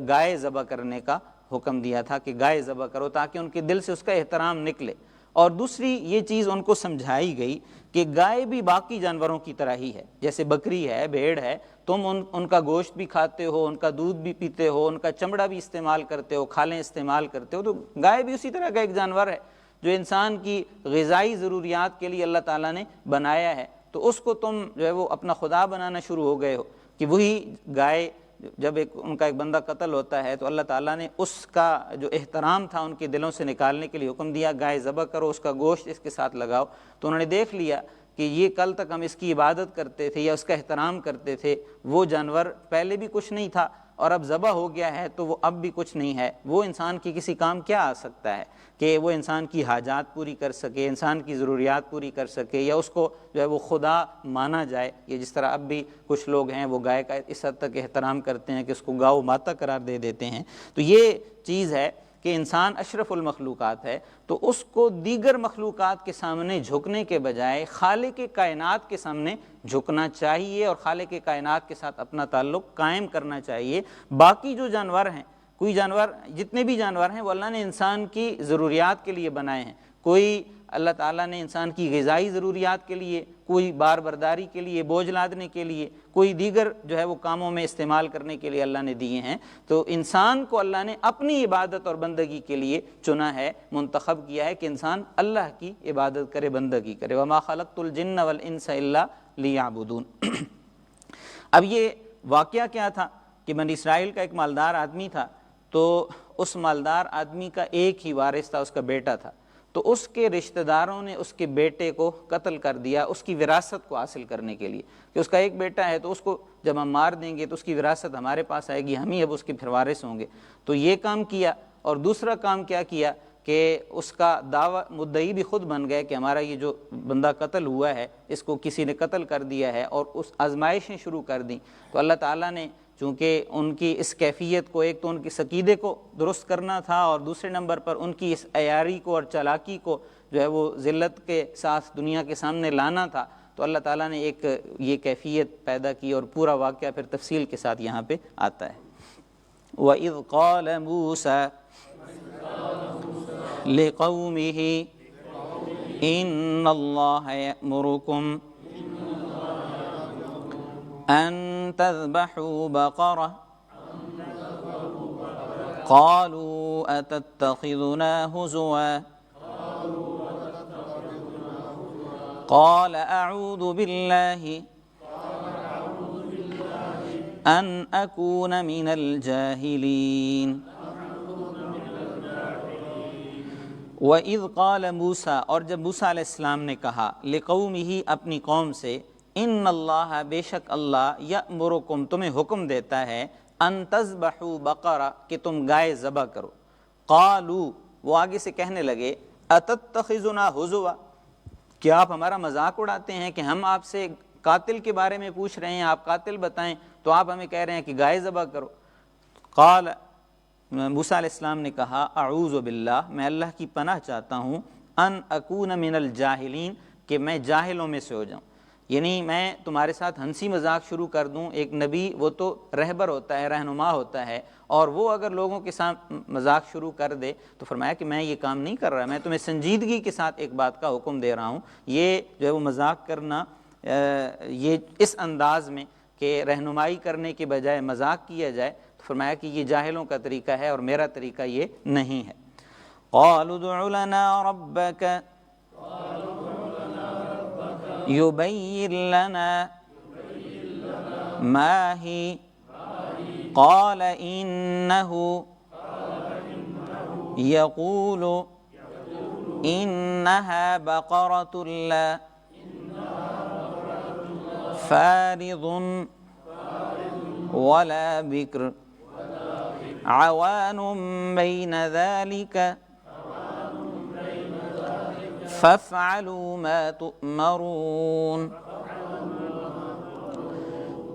گائے ذبح کرنے کا حکم دیا تھا کہ گائے ذبح کرو تاکہ ان کے دل سے اس کا احترام نکلے. اور دوسری یہ چیز ان کو سمجھائی گئی کہ گائے بھی باقی جانوروں کی طرح ہی ہے، جیسے بکری ہے، بھیڑ ہے، تم ان کا گوشت بھی کھاتے ہو، ان کا دودھ بھی پیتے ہو، ان کا چمڑا بھی استعمال کرتے ہو، کھالیں استعمال کرتے ہو. تو گائے بھی اسی طرح کا ایک جانور ہے جو انسان کی غذائی ضروریات کے لیے اللہ تعالیٰ نے بنایا ہے. تو اس کو تم جو ہے وہ اپنا خدا بنانا شروع ہو گئے ہو کہ وہی گائے جب ان کا ایک بندہ قتل ہوتا ہے تو اللہ تعالیٰ نے اس کا جو احترام تھا ان کے دلوں سے نکالنے کے لیے حکم دیا، گائے ذبح کرو، اس کا گوشت اس کے ساتھ لگاؤ۔ تو انہوں نے دیکھ لیا کہ یہ کل تک ہم اس کی عبادت کرتے تھے یا اس کا احترام کرتے تھے، وہ جانور پہلے بھی کچھ نہیں تھا اور اب ذبح ہو گیا ہے تو وہ اب بھی کچھ نہیں ہے، وہ انسان کی کسی کام کیا آ سکتا ہے کہ وہ انسان کی حاجات پوری کر سکے، انسان کی ضروریات پوری کر سکے، یا اس کو جو ہے وہ خدا مانا جائے۔ یہ جس طرح اب بھی کچھ لوگ ہیں وہ گائے کا اس حد تک احترام کرتے ہیں کہ اس کو گاؤ ماتا قرار دے دیتے ہیں۔ تو یہ چیز ہے کہ انسان اشرف المخلوقات ہے، تو اس کو دیگر مخلوقات کے سامنے جھکنے کے بجائے خالق کائنات کے سامنے جھکنا چاہیے اور خالق کائنات کے ساتھ اپنا تعلق قائم کرنا چاہیے۔ باقی جو جانور ہیں، کوئی جانور، جتنے بھی جانور ہیں وہ اللہ نے انسان کی ضروریات کے لیے بنائے ہیں، کوئی اللہ تعالیٰ نے انسان کی غذائی ضروریات کے لیے، کوئی بار برداری کے لیے، بوجھ لادنے کے لیے، کوئی دیگر جو ہے وہ کاموں میں استعمال کرنے کے لیے اللہ نے دیے ہیں۔ تو انسان کو اللہ نے اپنی عبادت اور بندگی کے لیے چنا ہے، منتخب کیا ہے کہ انسان اللہ کی عبادت کرے، بندگی کرے۔ وَمَا خَلَقْتُ الْجِنَّ وَالْإِنسَ إِلَّا لِيَعْبُدُونَ۔ اب یہ واقعہ کیا تھا کہ بنی اسرائیل کا ایک مالدار آدمی تھا، تو اس مالدار آدمی کا ایک ہی وارث تھا، اس کا بیٹا تھا، تو اس کے رشتہ داروں نے اس کے بیٹے کو قتل کر دیا اس کی وراثت کو حاصل کرنے کے لیے، کہ اس کا ایک بیٹا ہے تو اس کو جب ہم مار دیں گے تو اس کی وراثت ہمارے پاس آئے گی، ہم ہی اب اس کے پھر وارث ہوں گے۔ تو یہ کام کیا، اور دوسرا کام کیا کیا کہ اس کا دعویٰ مدعی بھی خود بن گئے کہ ہمارا یہ جو بندہ قتل ہوا ہے اس کو کسی نے قتل کر دیا ہے، اور اس آزمائشیں شروع کر دیں۔ تو اللہ تعالیٰ نے چونکہ ان کی اس کیفیت کو، ایک تو ان کے عقیدے کو درست کرنا تھا، اور دوسرے نمبر پر ان کی اس عیاری کو اور چالاکی کو جو ہے وہ ذلت کے ساتھ دنیا کے سامنے لانا تھا، تو اللہ تعالیٰ نے ایک یہ کیفیت پیدا کی، اور پورا واقعہ پھر تفصیل کے ساتھ یہاں پہ آتا ہے۔ وَإِذْ قَالَ مُوسَىٰ لِقَوْمِهِ إِنَّ اللَّهَ يَأْمُرُكُمْ أَن تَذْبَحُوا بَقَرَةً قَالُوا أَتَتَّخِذُنَا هُزُوًا قَالَ أَعُوذُ بِاللَّهِ أَنْ أَكُونَ مِنَ الْجَاهِلِينَ۔ وَإِذْ قَالَ مُوسَىٰ، اور جب موسیٰ علیہ السلام نے کہا، لِقَوْمِهِ، اپنی قوم سے، ان اللہ، بے شک اللہ، یأمرکم، تمہیں حکم دیتا ہے، ان تذبحوا بقرہ، کہ تم گائے ذبح کرو۔ قالوا، وہ آگے سے کہنے لگے، اتتخذنا ہزوا، کیا آپ ہمارا مذاق اڑاتے ہیں کہ ہم آپ سے قاتل کے بارے میں پوچھ رہے ہیں، آپ قاتل بتائیں، تو آپ ہمیں کہہ رہے ہیں کہ گائے ذبح کرو۔ قال، موسیٰ علیہ السلام نے کہا، اعوذ باللہ، میں اللہ کی پناہ چاہتا ہوں، ان اکون من الجاہلین، کہ میں جاہلوں میں سے ہو جاؤں، یعنی میں تمہارے ساتھ ہنسی مذاق شروع کر دوں۔ ایک نبی وہ تو رہبر ہوتا ہے، رہنما ہوتا ہے، اور وہ اگر لوگوں کے ساتھ مذاق شروع کر دے تو فرمایا کہ میں یہ کام نہیں کر رہا، میں تمہیں سنجیدگی کے ساتھ ایک بات کا حکم دے رہا ہوں۔ یہ جو ہے وہ مذاق کرنا، یہ اس انداز میں کہ رہنمائی کرنے کے بجائے مذاق کیا جائے، تو فرمایا کہ یہ جاہلوں کا طریقہ ہے اور میرا طریقہ یہ نہیں ہے۔ قالوا ادع لنا ربک یبین لنا ما ہی قال انہ یقول انہا بقرۃ لا فارض ولا بکر عوان بین ذلک فافعلوا ما تؤمرون۔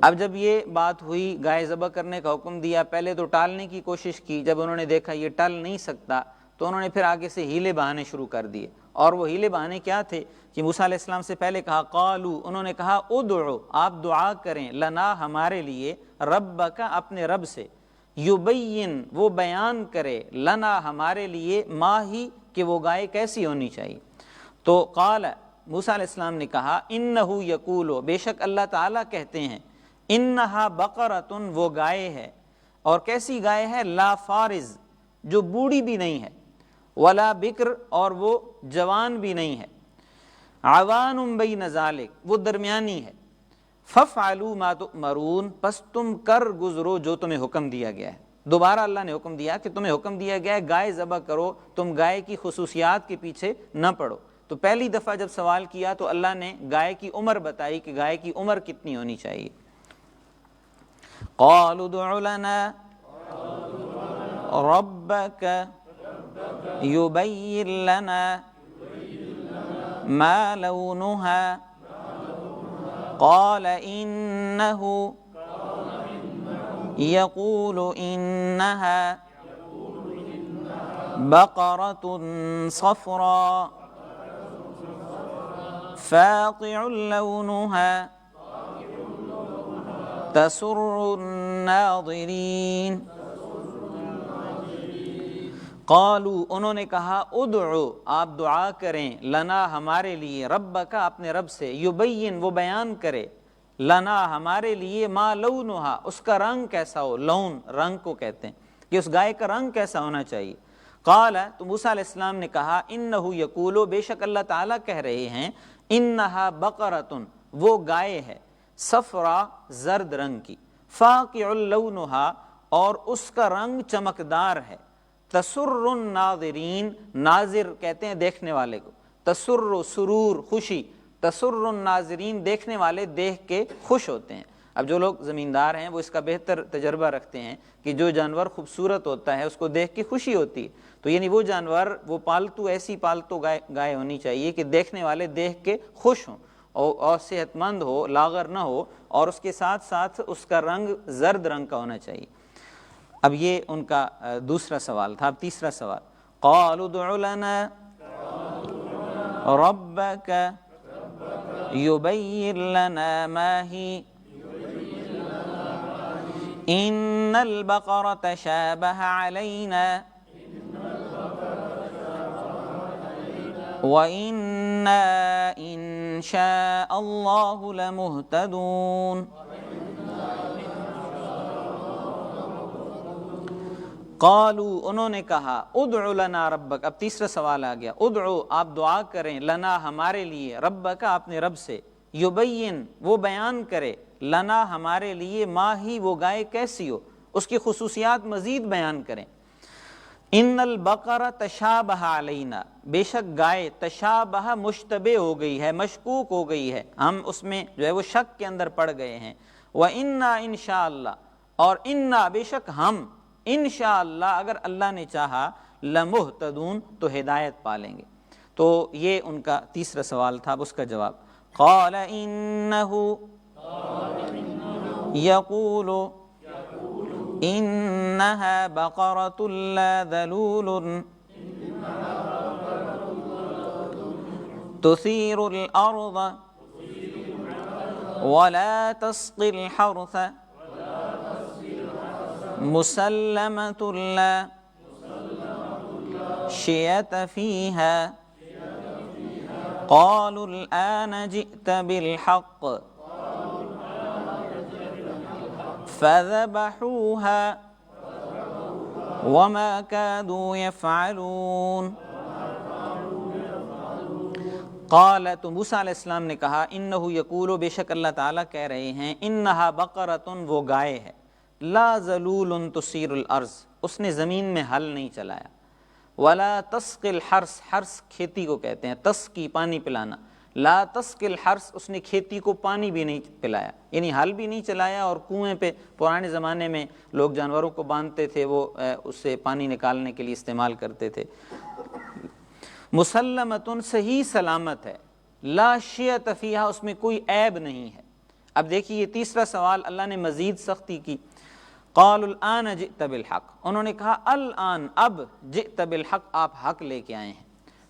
اب جب یہ بات ہوئی، گائے ذبح کرنے کا حکم دیا، پہلے تو ٹالنے کی کوشش کی، جب انہوں نے دیکھا یہ ٹل نہیں سکتا تو انہوں نے پھر آگے سے ہیلے بہانے شروع کر دیے۔ اور وہ ہیلے بہانے کیا تھے کہ موسیٰ علیہ السلام سے پہلے کہا، قالو، انہوں نے کہا، ادعو، آپ دعا کریں، لنا، ہمارے لیے، ربک، اپنے رب سے، یبین، وہ بیان کرے، لنا، ہمارے لیے، ما ہی، کہ وہ گائے کیسی ہونی چاہیے۔ تو قال، موسیٰ علیہ السلام نے کہا، انہو یقولو، بے شک اللہ تعالیٰ کہتے ہیں، انہا بقرۃ، وہ گائے ہے، اور کیسی گائے ہے، لا فارض، جو بوڑھی بھی نہیں ہے، ولا بکر، اور وہ جوان بھی نہیں ہے، عوان بین ذالک، وہ درمیانی ہے، فَافْعَلُوا مَا تُؤْمَرُونَ، پس تم کر گزرو جو تمہیں حکم دیا گیا ہے۔ دوبارہ اللہ نے حکم دیا کہ تمہیں حکم دیا گیا ہے گائے ذبح کرو، تم گائے کی خصوصیات کے پیچھے نہ پڑو۔ تو پہلی دفعہ جب سوال کیا تو اللہ نے گائے کی عمر بتائی کہ گائے کی عمر کتنی ہونی چاہیے۔ قَالُوا ادْعُ لَنَا رَبَّكَ يُبَيِّن لَنَا مَا لَوْنُهَا قَالَ إِنَّهُ يَقُولُ إِنَّهَا بَقَرَةٌ صَفْرَاءٌ فَاقِعٌ لَوْنُهَا تَسُرُّ النَّاظِرِينَ۔ قالوا، انہوں نے کہا، ادعو، آپ دعا کریں، لنا، ہمارے لیے، ربک، اپنے رب سے، یبین، وہ بیان کرے، لنا، ہمارے لیے، ما لونہا، اس کا رنگ کیسا ہو، لون رنگ کو کہتے ہیں کہ اس گائے کا رنگ کیسا ہونا چاہیے۔ قال، تو موسیٰ علیہ السلام نے کہا، انہ یقولو، بے شک اللہ تعالیٰ کہہ رہے ہیں، انہا بقرۃ، وہ گائے ہے، صفرا، زرد رنگ کی، فاقع لونہا، اور اس کا رنگ چمکدار ہے، تسر الناظرین، ناظر کہتے ہیں دیکھنے والے کو، تسر، سرور، خوشی، تسر الناظرین، دیکھنے والے دیکھ کے خوش ہوتے ہیں۔ اب جو لوگ زمیندار ہیں وہ اس کا بہتر تجربہ رکھتے ہیں کہ جو جانور خوبصورت ہوتا ہے اس کو دیکھ کے خوشی ہوتی ہے، تو یعنی وہ جانور، وہ پالتو، ایسی پالتو گائے ہونی چاہیے کہ دیکھنے والے دیکھ کے خوش ہوں اور صحت مند ہو، لاغر نہ ہو، اور اس کے ساتھ ساتھ اس کا رنگ زرد رنگ کا ہونا چاہیے۔ اب یہ ان کا دوسرا سوال تھا۔ اب تیسرا سوال، قالوا ادْعُ لَنَا رَبَّكَ يُبَيِّن لَنَا مَا هِيَ إِنَّ الْبَقَرَ تَشَابَهَ عَلَيْنَا وَإِنَّا إِن شَاءَ اللَّهُ لَمُهْتَدُونَ۔ قالوا، انہوں نے کہا، ادعو لنا ربک، اب تیسرا سوال آ گیا، ادعو، آپ دعا کریں، لنا، ہمارے لیے، ربک، اپنے رب سے، یبین، وہ بیان کرے، لنا، ہمارے لیے، ما ہی، وہ گائے کیسی ہو، اس کی خصوصیات مزید بیان کریں۔ ان البقرہ تشابہ علینا، بے شک گائے، تشابہ، مشتبہ ہو گئی ہے، مشکوک ہو گئی ہے، ہم اس میں جو ہے وہ شک کے اندر پڑ گئے ہیں۔ وَإِنَّا إِنشَاءَ، اور انا، بے شک ہم، انشاءاللہ، اگر اللہ نے چاہا، لمہتدون، تو ہدایت پالیں گے۔ تو یہ ان کا تیسرا سوال تھا، اب اس کا جواب، قال انہ یقول انہا بقرۃ لا ذلول تثیر الارض ولا تسقی الحرث مسلمۃ لا شیۃ فیہا قالوا الآن جئت بالحق فذبحوها وما كادوا يفعلون۔ قال، تو موسیٰ علیہ السلام نے کہا، انہ یقول، بے شک اللہ تعالیٰ کہہ رہے ہیں، انہا بقرۃ، وہ گائے ہے، لا ذلول تثیر الارض، اس نے زمین میں ہل نہیں چلایا، ولا تسقی الحرث، حرث کھیتی کو کہتے ہیں، تسقی، پانی پلانا، لا تسقی الحرث، اس نے کھیتی کو پانی بھی نہیں پلایا، یعنی ہل بھی نہیں چلایا، اور کنویں پہ پرانے زمانے میں لوگ جانوروں کو باندھتے تھے، وہ اس سے پانی نکالنے کے لیے استعمال کرتے تھے۔ مسلمۃ، صحیح سلامت ہے، لا شیۃ فیہا، اس میں کوئی عیب نہیں ہے۔ اب دیکھیے یہ تیسرا سوال اللہ نے مزید سختی کی، قالوا الآن جئت بالحق، انہوں نے کہا الآن، اب، جئت بالحق، آپ حق لے کے آئے ہیں،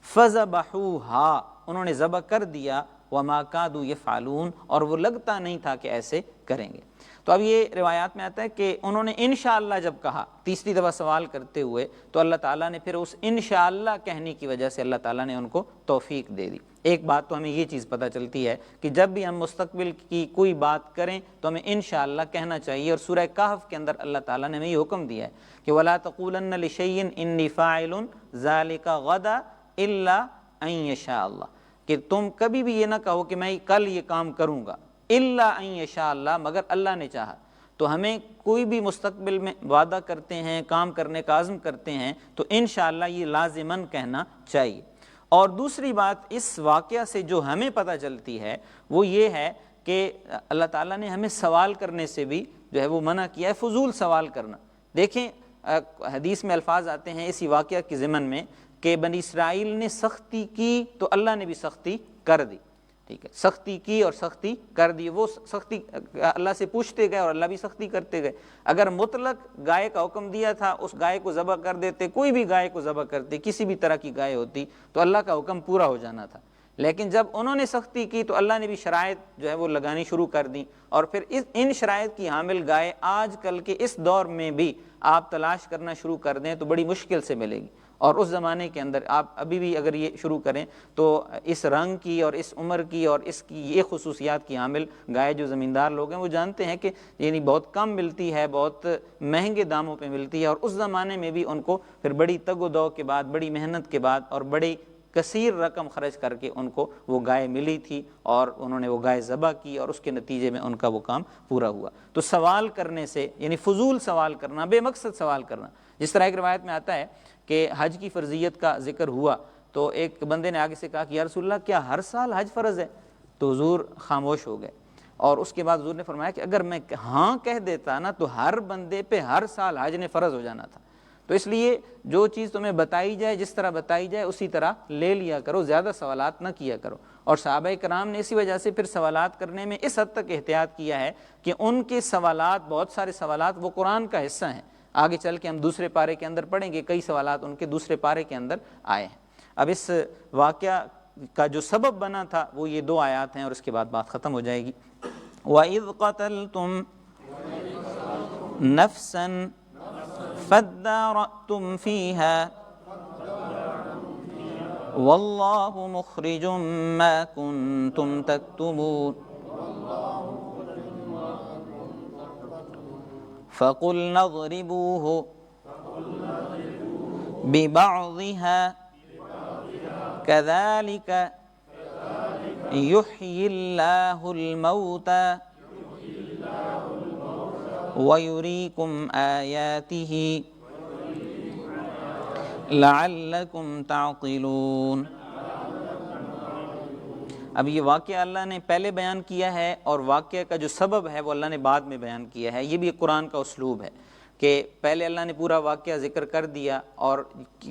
فذبحوها، انہوں نے ذبح کر دیا، وما كادوا يفعلون، اور وہ لگتا نہیں تھا کہ ایسے کریں گے۔ تو اب یہ روایات میں آتا ہے کہ انہوں نے انشاءاللہ جب کہا، تیسری دفعہ سوال کرتے ہوئے، تو اللہ تعالیٰ نے پھر اس انشاءاللہ کہنے کی وجہ سے اللہ تعالیٰ نے ان کو توفیق دے دی۔ ایک بات تو ہمیں یہ چیز پتہ چلتی ہے کہ جب بھی ہم مستقبل کی کوئی بات کریں تو ہمیں انشاءاللہ کہنا چاہیے، اور سورہ کہف کے اندر اللہ تعالیٰ نے ہمیں یہ حکم دیا ہے کہ وَلَا تَقُولَنَّ لِشَيْءٍ إِنِّي فَاعِلٌ ذَلِكَ غَدًا إِلَّا أَن يَشَاءَ اللَّهُ، کہ تم کبھی بھی یہ نہ کہو کہ میں کل یہ کام کروں گا، الا ان یشاء اللہ، مگر اللہ نے چاہا۔ تو ہمیں کوئی بھی مستقبل میں وعدہ کرتے ہیں، کام کرنے کا عزم کرتے ہیں، تو انشاءاللہ یہ لازماً کہنا چاہیے۔ اور دوسری بات اس واقعہ سے جو ہمیں پتہ چلتی ہے وہ یہ ہے کہ اللہ تعالیٰ نے ہمیں سوال کرنے سے بھی جو ہے وہ منع کیا ہے، فضول سوال کرنا۔ دیکھیں حدیث میں الفاظ آتے ہیں اسی واقعہ کے ضمن میں کہ بنی اسرائیل نے سختی کی تو اللہ نے بھی سختی کر دی، ٹھیک ہے، سختی کی اور سختی کر دی۔ وہ سختی اللہ سے پوچھتے گئے اور اللہ بھی سختی کرتے گئے۔ اگر مطلق گائے کا حکم دیا تھا، اس گائے کو ذبح کر دیتے، کوئی بھی گائے کو ذبح کرتے، کسی بھی طرح کی گائے ہوتی، تو اللہ کا حکم پورا ہو جانا تھا۔ لیکن جب انہوں نے سختی کی تو اللہ نے بھی شرائط جو ہے وہ لگانی شروع کر دیں، اور پھر ان شرائط کی حامل گائے آج کل کے اس دور میں بھی آپ تلاش کرنا شروع کر دیں تو بڑی مشکل سے ملے گی۔ اور اس زمانے کے اندر آپ ابھی بھی اگر یہ شروع کریں تو اس رنگ کی اور اس عمر کی اور اس کی یہ خصوصیات کی حامل گائے جو زمیندار لوگ ہیں وہ جانتے ہیں کہ یعنی بہت کم ملتی ہے، بہت مہنگے داموں پہ ملتی ہے، اور اس زمانے میں بھی ان کو پھر بڑی تگ و دو کے بعد، بڑی محنت کے بعد اور بڑی کثیر رقم خرچ کر کے ان کو وہ گائے ملی تھی، اور انہوں نے وہ گائے ذبح کی اور اس کے نتیجے میں ان کا وہ کام پورا ہوا۔ تو سوال کرنے سے یعنی فضول سوال کرنا، بے مقصد سوال کرنا، جس طرح ایک روایت میں آتا ہے کہ حج کی فرضیت کا ذکر ہوا تو ایک بندے نے آگے سے کہا کہ یا رسول اللہ کیا ہر سال حج فرض ہے؟ تو حضور خاموش ہو گئے، اور اس کے بعد حضور نے فرمایا کہ اگر میں ہاں کہہ دیتا نا تو ہر بندے پہ ہر سال حج نے فرض ہو جانا تھا۔ تو اس لیے جو چیز تمہیں بتائی جائے، جس طرح بتائی جائے اسی طرح لے لیا کرو، زیادہ سوالات نہ کیا کرو۔ اور صحابہ کرام نے اسی وجہ سے پھر سوالات کرنے میں اس حد تک احتیاط کیا ہے کہ ان کے سوالات، بہت سارے سوالات وہ قرآن کا حصہ ہیں۔ آگے چل کے ہم دوسرے پارے کے اندر پڑھیں گے، کئی سوالات ان کے دوسرے پارے کے اندر آئے ہیں۔ اب اس واقعہ کا جو سبب بنا تھا وہ یہ 2 آیات ہیں، اور اس کے بعد بات ختم ہو جائے گی۔ وَإِذْ قَتَلْتُمْ نَفْسًا فَادَّارَأْتُمْ فِيهَا وَاللَّهُ مُخْرِجٌ مَا كُنْتُمْ تَكْتُمُونَ فَقُلْنَا اضْرِبُوهُ بِبَعْضِهَا كَذَلِكَ يُحْيِي اللَّهُ الْمَوْتَى وَيُرِيكُمْ آيَاتِهِ لَعَلَّكُمْ تَعْقِلُونَ۔ اب یہ واقعہ اللہ نے پہلے بیان کیا ہے، اور واقعہ کا جو سبب ہے وہ اللہ نے بعد میں بیان کیا ہے۔ یہ بھی ایک قرآن کا اسلوب ہے کہ پہلے اللہ نے پورا واقعہ ذکر کر دیا، اور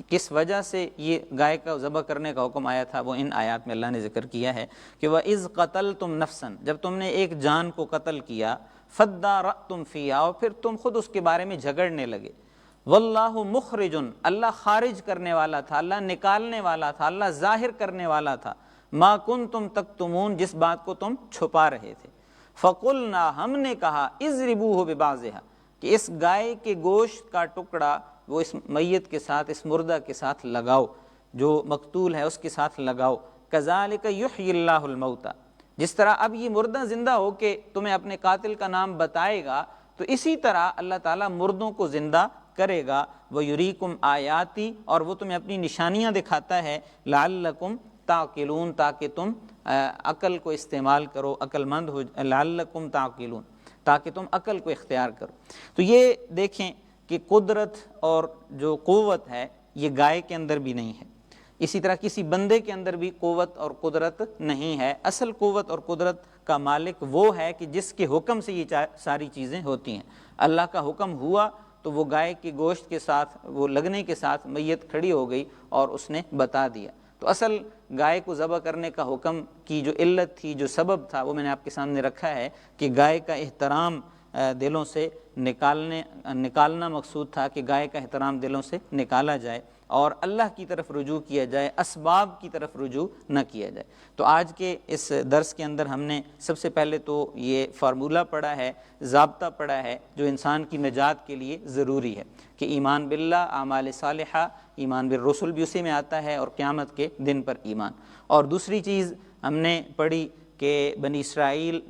کس وجہ سے یہ گائے کا ذبح کرنے کا حکم آیا تھا وہ ان آیات میں اللہ نے ذکر کیا ہے کہ وَإِذْ قَتَلْتُمْ نَفْسًا، جب تم نے ایک جان کو قتل کیا، فَادَّارَأْتُمْ فِيهَا، اور پھر تم خود اس کے بارے میں جھگڑنے لگے، وَاللَّهُ مُخْرِجٌ، اللہ خارج کرنے والا تھا، اللہ نکالنے والا تھا، اللہ ظاہر کرنے والا تھا، مَا كُنْتُمْ تَكْتُمُونَ، جس بات کو تم چھپا رہے تھے۔ فَقُلْنَا، ہم نے کہا، اضربوہ ببعضها، کہ اس گائے کے گوشت کا ٹکڑا وہ اس میت کے ساتھ، اس مردہ کے ساتھ لگاؤ، جو مقتول ہے اس کے ساتھ لگاؤ، کذالک یحیی اللہ الموتى، جس طرح اب یہ مردہ زندہ ہو کے تمہیں اپنے قاتل کا نام بتائے گا تو اسی طرح اللہ تعالیٰ مردوں کو زندہ کرے گا۔ وَيُرِيكُمْ آیاتی، اور وہ تمہیں اپنی نشانیاں دکھاتا ہے، لعلکم تعقلون، تاکہ تم عقل کو استعمال کرو، عقل مند ہو، لعلکم تعقلون، تاکہ تم عقل کو اختیار کرو۔ تو یہ دیکھیں کہ قدرت اور جو قوت ہے یہ گائے کے اندر بھی نہیں ہے، اسی طرح کسی بندے کے اندر بھی قوت اور قدرت نہیں ہے۔ اصل قوت اور قدرت کا مالک وہ ہے کہ جس کے حکم سے یہ ساری چیزیں ہوتی ہیں۔ اللہ کا حکم ہوا تو وہ گائے کے گوشت کے ساتھ، وہ لگنے کے ساتھ میت کھڑی ہو گئی اور اس نے بتا دیا۔ تو اصل گائے کو ذبح کرنے کا حکم کی جو علت تھی، جو سبب تھا، وہ میں نے آپ کے سامنے رکھا ہے کہ گائے کا احترام دلوں سے نکالنا مقصود تھا، کہ گائے کا احترام دلوں سے نکالا جائے اور اللہ کی طرف رجوع کیا جائے، اسباب کی طرف رجوع نہ کیا جائے۔ تو آج کے اس درس کے اندر ہم نے سب سے پہلے تو یہ فارمولہ پڑھا ہے، ضابطہ پڑھا ہے جو انسان کی نجات کے لیے ضروری ہے، کہ ایمان باللہ، اعمال صالحہ، ایمان بالرسل بھی اسی میں آتا ہے، اور قیامت کے دن پر ایمان۔ اور دوسری چیز ہم نے پڑھی کہ بنی اسرائیل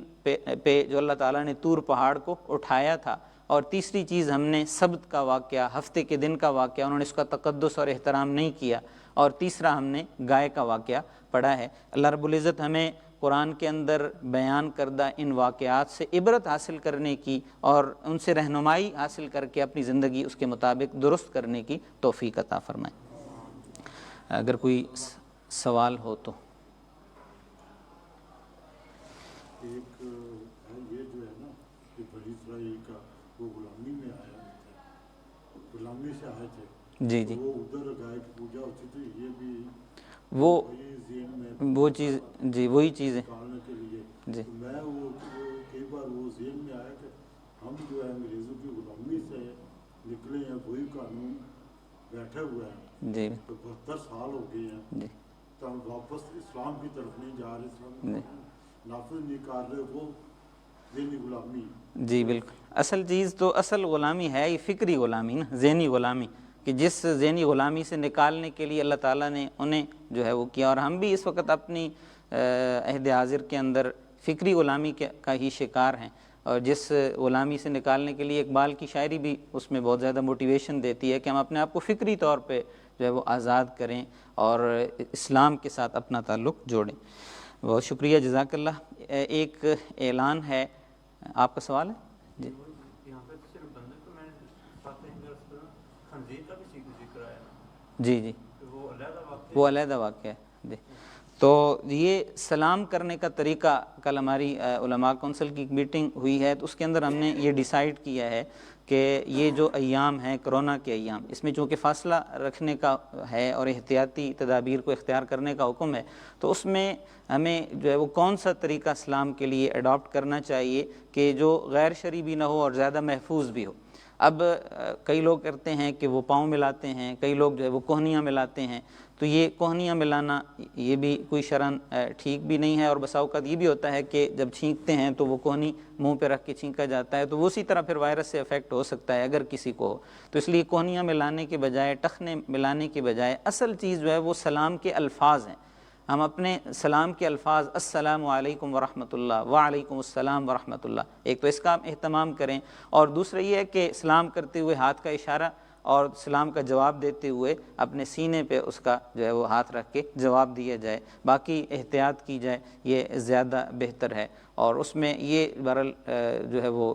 پہ جو اللہ تعالیٰ نے طور پہاڑ کو اٹھایا تھا، اور تیسری چیز ہم نے سبت کا واقعہ، ہفتے کے دن کا واقعہ، انہوں نے اس کا تقدس اور احترام نہیں کیا، اور تیسرا ہم نے گائے کا واقعہ پڑھا ہے۔ اللہ رب العزت ہمیں قرآن کے اندر بیان کردہ ان واقعات سے عبرت حاصل کرنے کی اور ان سے رہنمائی حاصل کر کے اپنی زندگی اس کے مطابق درست کرنے کی توفیق عطا فرمائے۔ اگر کوئی سوال ہو تو۔ ایک یہ جو ہے نا کہ بنی اسرائیل کا وہ غلامی میں آیا تھے، غلامی سے آئے تھے، جی جی، وہ ادھر گائے کی پوجا ہوتی تھی، یہ بھی وہ ذہن میں وہ چیز، جی وہی چیزیں نکالنے کے لیے جی تو میں وہ کئی بار وہ ذہن میں آیا کہ ہم جو ہے انگریزوں کی غلامی سے نکلے ہیں، وہی قانون بیٹھے ہوئے ہیں، جی تو 72 سال ہو گئے ہیں، جی تو ہم واپس اسلام کی طرف نہیں جا رہے، اسلام جی نافذ نہیں کر رہے، وہ ذہنی غلامی۔ جی بالکل، اصل چیز تو اصل غلامی ہے یہ فکری غلامی نا، ذہنی غلامی، کہ جس ذہنی غلامی سے نکالنے کے لیے اللہ تعالیٰ نے انہیں جو ہے وہ کیا، اور ہم بھی اس وقت اپنی عہد حاضر کے اندر فکری غلامی کا ہی شکار ہیں، اور جس غلامی سے نکالنے کے لیے اقبال کی شاعری بھی اس میں بہت زیادہ موٹیویشن دیتی ہے کہ ہم اپنے آپ کو فکری طور پہ جو ہے وہ آزاد کریں اور اسلام کے ساتھ اپنا تعلق جوڑیں۔ بہت شکریہ، جزاک اللہ۔ ایک اعلان ہے، آپ کا سوال ہے؟ جی یہاں پہ صرف بندے کو میں خنزیر کا بھی ذکر آیا نا، جی جی، وہ علیحدہ واقعہ، وہ علیحدہ واقعہ ہے جی۔ تو یہ سلام کرنے کا طریقہ، کل ہماری علماء کونسل کی میٹنگ ہوئی ہے، تو اس کے اندر ہم نے یہ ڈیسائیڈ کیا ہے کہ یہ جو ایام ہیں کرونا کے ایام، اس میں چونکہ فاصلہ رکھنے کا ہے اور احتیاطی تدابیر کو اختیار کرنے کا حکم ہے، تو اس میں ہمیں جو ہے وہ کون سا طریقہ اسلام کے لیے اڈاپٹ کرنا چاہیے کہ جو غیر شرعی بھی نہ ہو اور زیادہ محفوظ بھی ہو۔ اب کئی لوگ کرتے ہیں کہ وہ پاؤں ملاتے ہیں، کئی لوگ جو ہے وہ کوہنیاں ملاتے ہیں، تو یہ کوہنیاں ملانا یہ بھی کوئی شرعاً ٹھیک بھی نہیں ہے، اور بسا اوقات یہ بھی ہوتا ہے کہ جب چھینکتے ہیں تو وہ کوہنی منہ پہ رکھ کے چھینکا جاتا ہے، تو وہ اسی طرح پھر وائرس سے افیکٹ ہو سکتا ہے اگر کسی کو ہو۔ تو اس لیے کوہنیاں ملانے کے بجائے، ٹخنے ملانے کے بجائے اصل چیز جو ہے وہ سلام کے الفاظ ہیں۔ ہم اپنے سلام کے الفاظ السلام علیکم ورحمۃ اللہ، وعلیکم السلام ورحمۃ اللہ، ایک تو اس کا اہتمام کریں، اور دوسرا یہ ہے کہ سلام کرتے ہوئے ہاتھ کا اشارہ اور سلام کا جواب دیتے ہوئے اپنے سینے پہ اس کا جو ہے وہ ہاتھ رکھ کے جواب دیا جائے، باقی احتیاط کی جائے، یہ زیادہ بہتر ہے۔ اور اس میں یہ بہرحال جو ہے وہ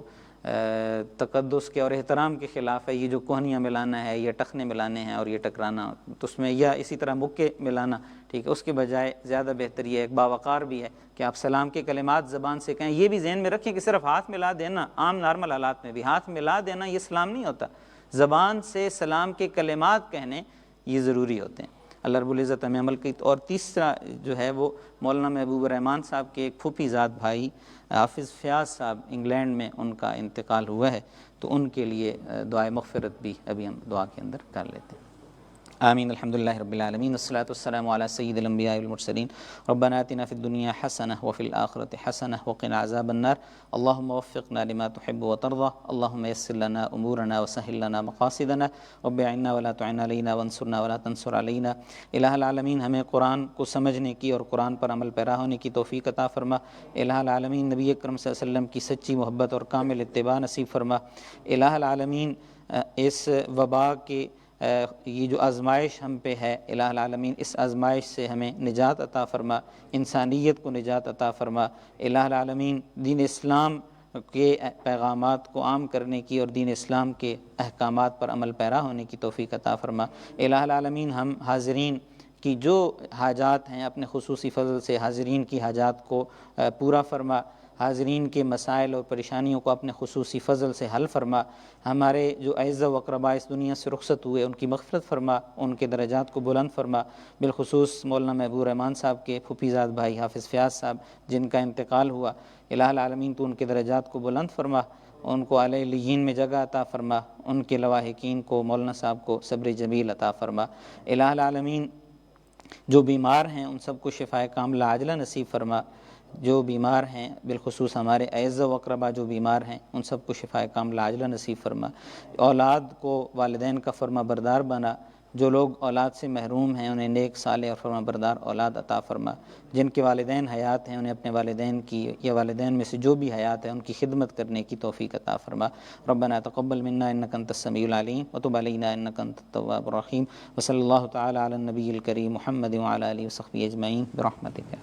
تقدس کے اور احترام کے خلاف ہے، یہ جو کوہنیاں ملانا ہے، یہ ٹخنے ملانے ہیں اور یہ ٹکرانا، تو اس میں یا اسی طرح مکے ملانا، ٹھیک ہے، اس کے بجائے زیادہ بہتر یہ ایک باوقار بھی ہے کہ آپ سلام کے کلمات زبان سے کہیں۔ یہ بھی ذہن میں رکھیں کہ صرف ہاتھ ملا دینا، عام نارمل حالات میں بھی ہاتھ ملا دینا یہ سلام نہیں ہوتا، زبان سے سلام کے کلمات کہنے یہ ضروری ہوتے ہیں۔ اللہ رب العزت ہمیں عمل کی۔ اور تیسرا جو ہے وہ مولانا محبوب الرحمان صاحب کے ایک پھوپھی زاد بھائی حافظ فیاض صاحب انگلینڈ میں ان کا انتقال ہوا ہے، تو ان کے لیے دعائے مغفرت بھی ابھی ہم دعا کے اندر کر لیتے ہیں۔ آمین، الحمدللہ رب العالمین، والصلاۃ والسلام علی سید الانبیاء والمرسلین، ربنا آتنا فی الدنیا حسنہ وفی الآخرۃ حسنہ وقنا عذاب النار، اللہم وفقنا لما تحب وترضى، اللہم یسر لنا امورنا وسہل لنا مقاصدنا، رب اعنا ولا تعن علینا وانصرنا ولا تنصر علینا۔ الہ العالمین ہمیں قرآن کو سمجھنے کی اور قرآن پر عمل پیرا ہونے کی توفیق عطا فرما۔ الہ العالمین نبی اکرم صلی اللہ علیہ وسلم کی سچی محبت اور کامل اتباع نصیب فرما۔ الہ العالمین اس وبا کے یہ جو آزمائش ہم پہ ہے، الہ العالمین اس آزمائش سے ہمیں نجات عطا فرما، انسانیت کو نجات عطا فرما۔ الہ العالمین دین اسلام کے پیغامات کو عام کرنے کی اور دین اسلام کے احکامات پر عمل پیرا ہونے کی توفیق عطا فرما۔ الہ العالمین ہم حاضرین کی جو حاجات ہیں اپنے خصوصی فضل سے حاضرین کی حاجات کو پورا فرما، حاضرین کے مسائل اور پریشانیوں کو اپنے خصوصی فضل سے حل فرما۔ ہمارے جو اعزا و اقربا اس دنیا سے رخصت ہوئے ان کی مغفرت فرما، ان کے درجات کو بلند فرما، بالخصوص مولانا محبوب الرحمان صاحب کے پھوپھی زاد بھائی حافظ فیاض صاحب جن کا انتقال ہوا، الہ العالمین تو ان کے درجات کو بلند فرما، ان کو اعلی علیین میں جگہ عطا فرما، ان کے لواحقین کو مولانا صاحب کو صبر جمیل عطا فرما۔ الہ العالمین جو بیمار ہیں ان سب کو شفائے کاملہ عاجلہ نصیب فرما، جو بیمار ہیں بالخصوص ہمارے اعزا و اقربا جو بیمار ہیں ان سب کو شفائے کاملہ عاجلہ نصیب فرما۔ اولاد کو والدین کا فرما بردار بنا، جو لوگ اولاد سے محروم ہیں انہیں نیک صالح اور فرما بردار اولاد عطا فرما، جن کے والدین حیات ہیں انہیں اپنے والدین کی یا والدین میں سے جو بھی حیات ہے ان کی خدمت کرنے کی توفیق عطا فرما۔ ربنا تقبل منا انک انت السمیع العلیم وتب علینا انک انت التواب الرحیم، وصلی اللہ تعالی علی النبی الکریم محمد وعلی آلہ وصحبہ اجمعین برحمتک۔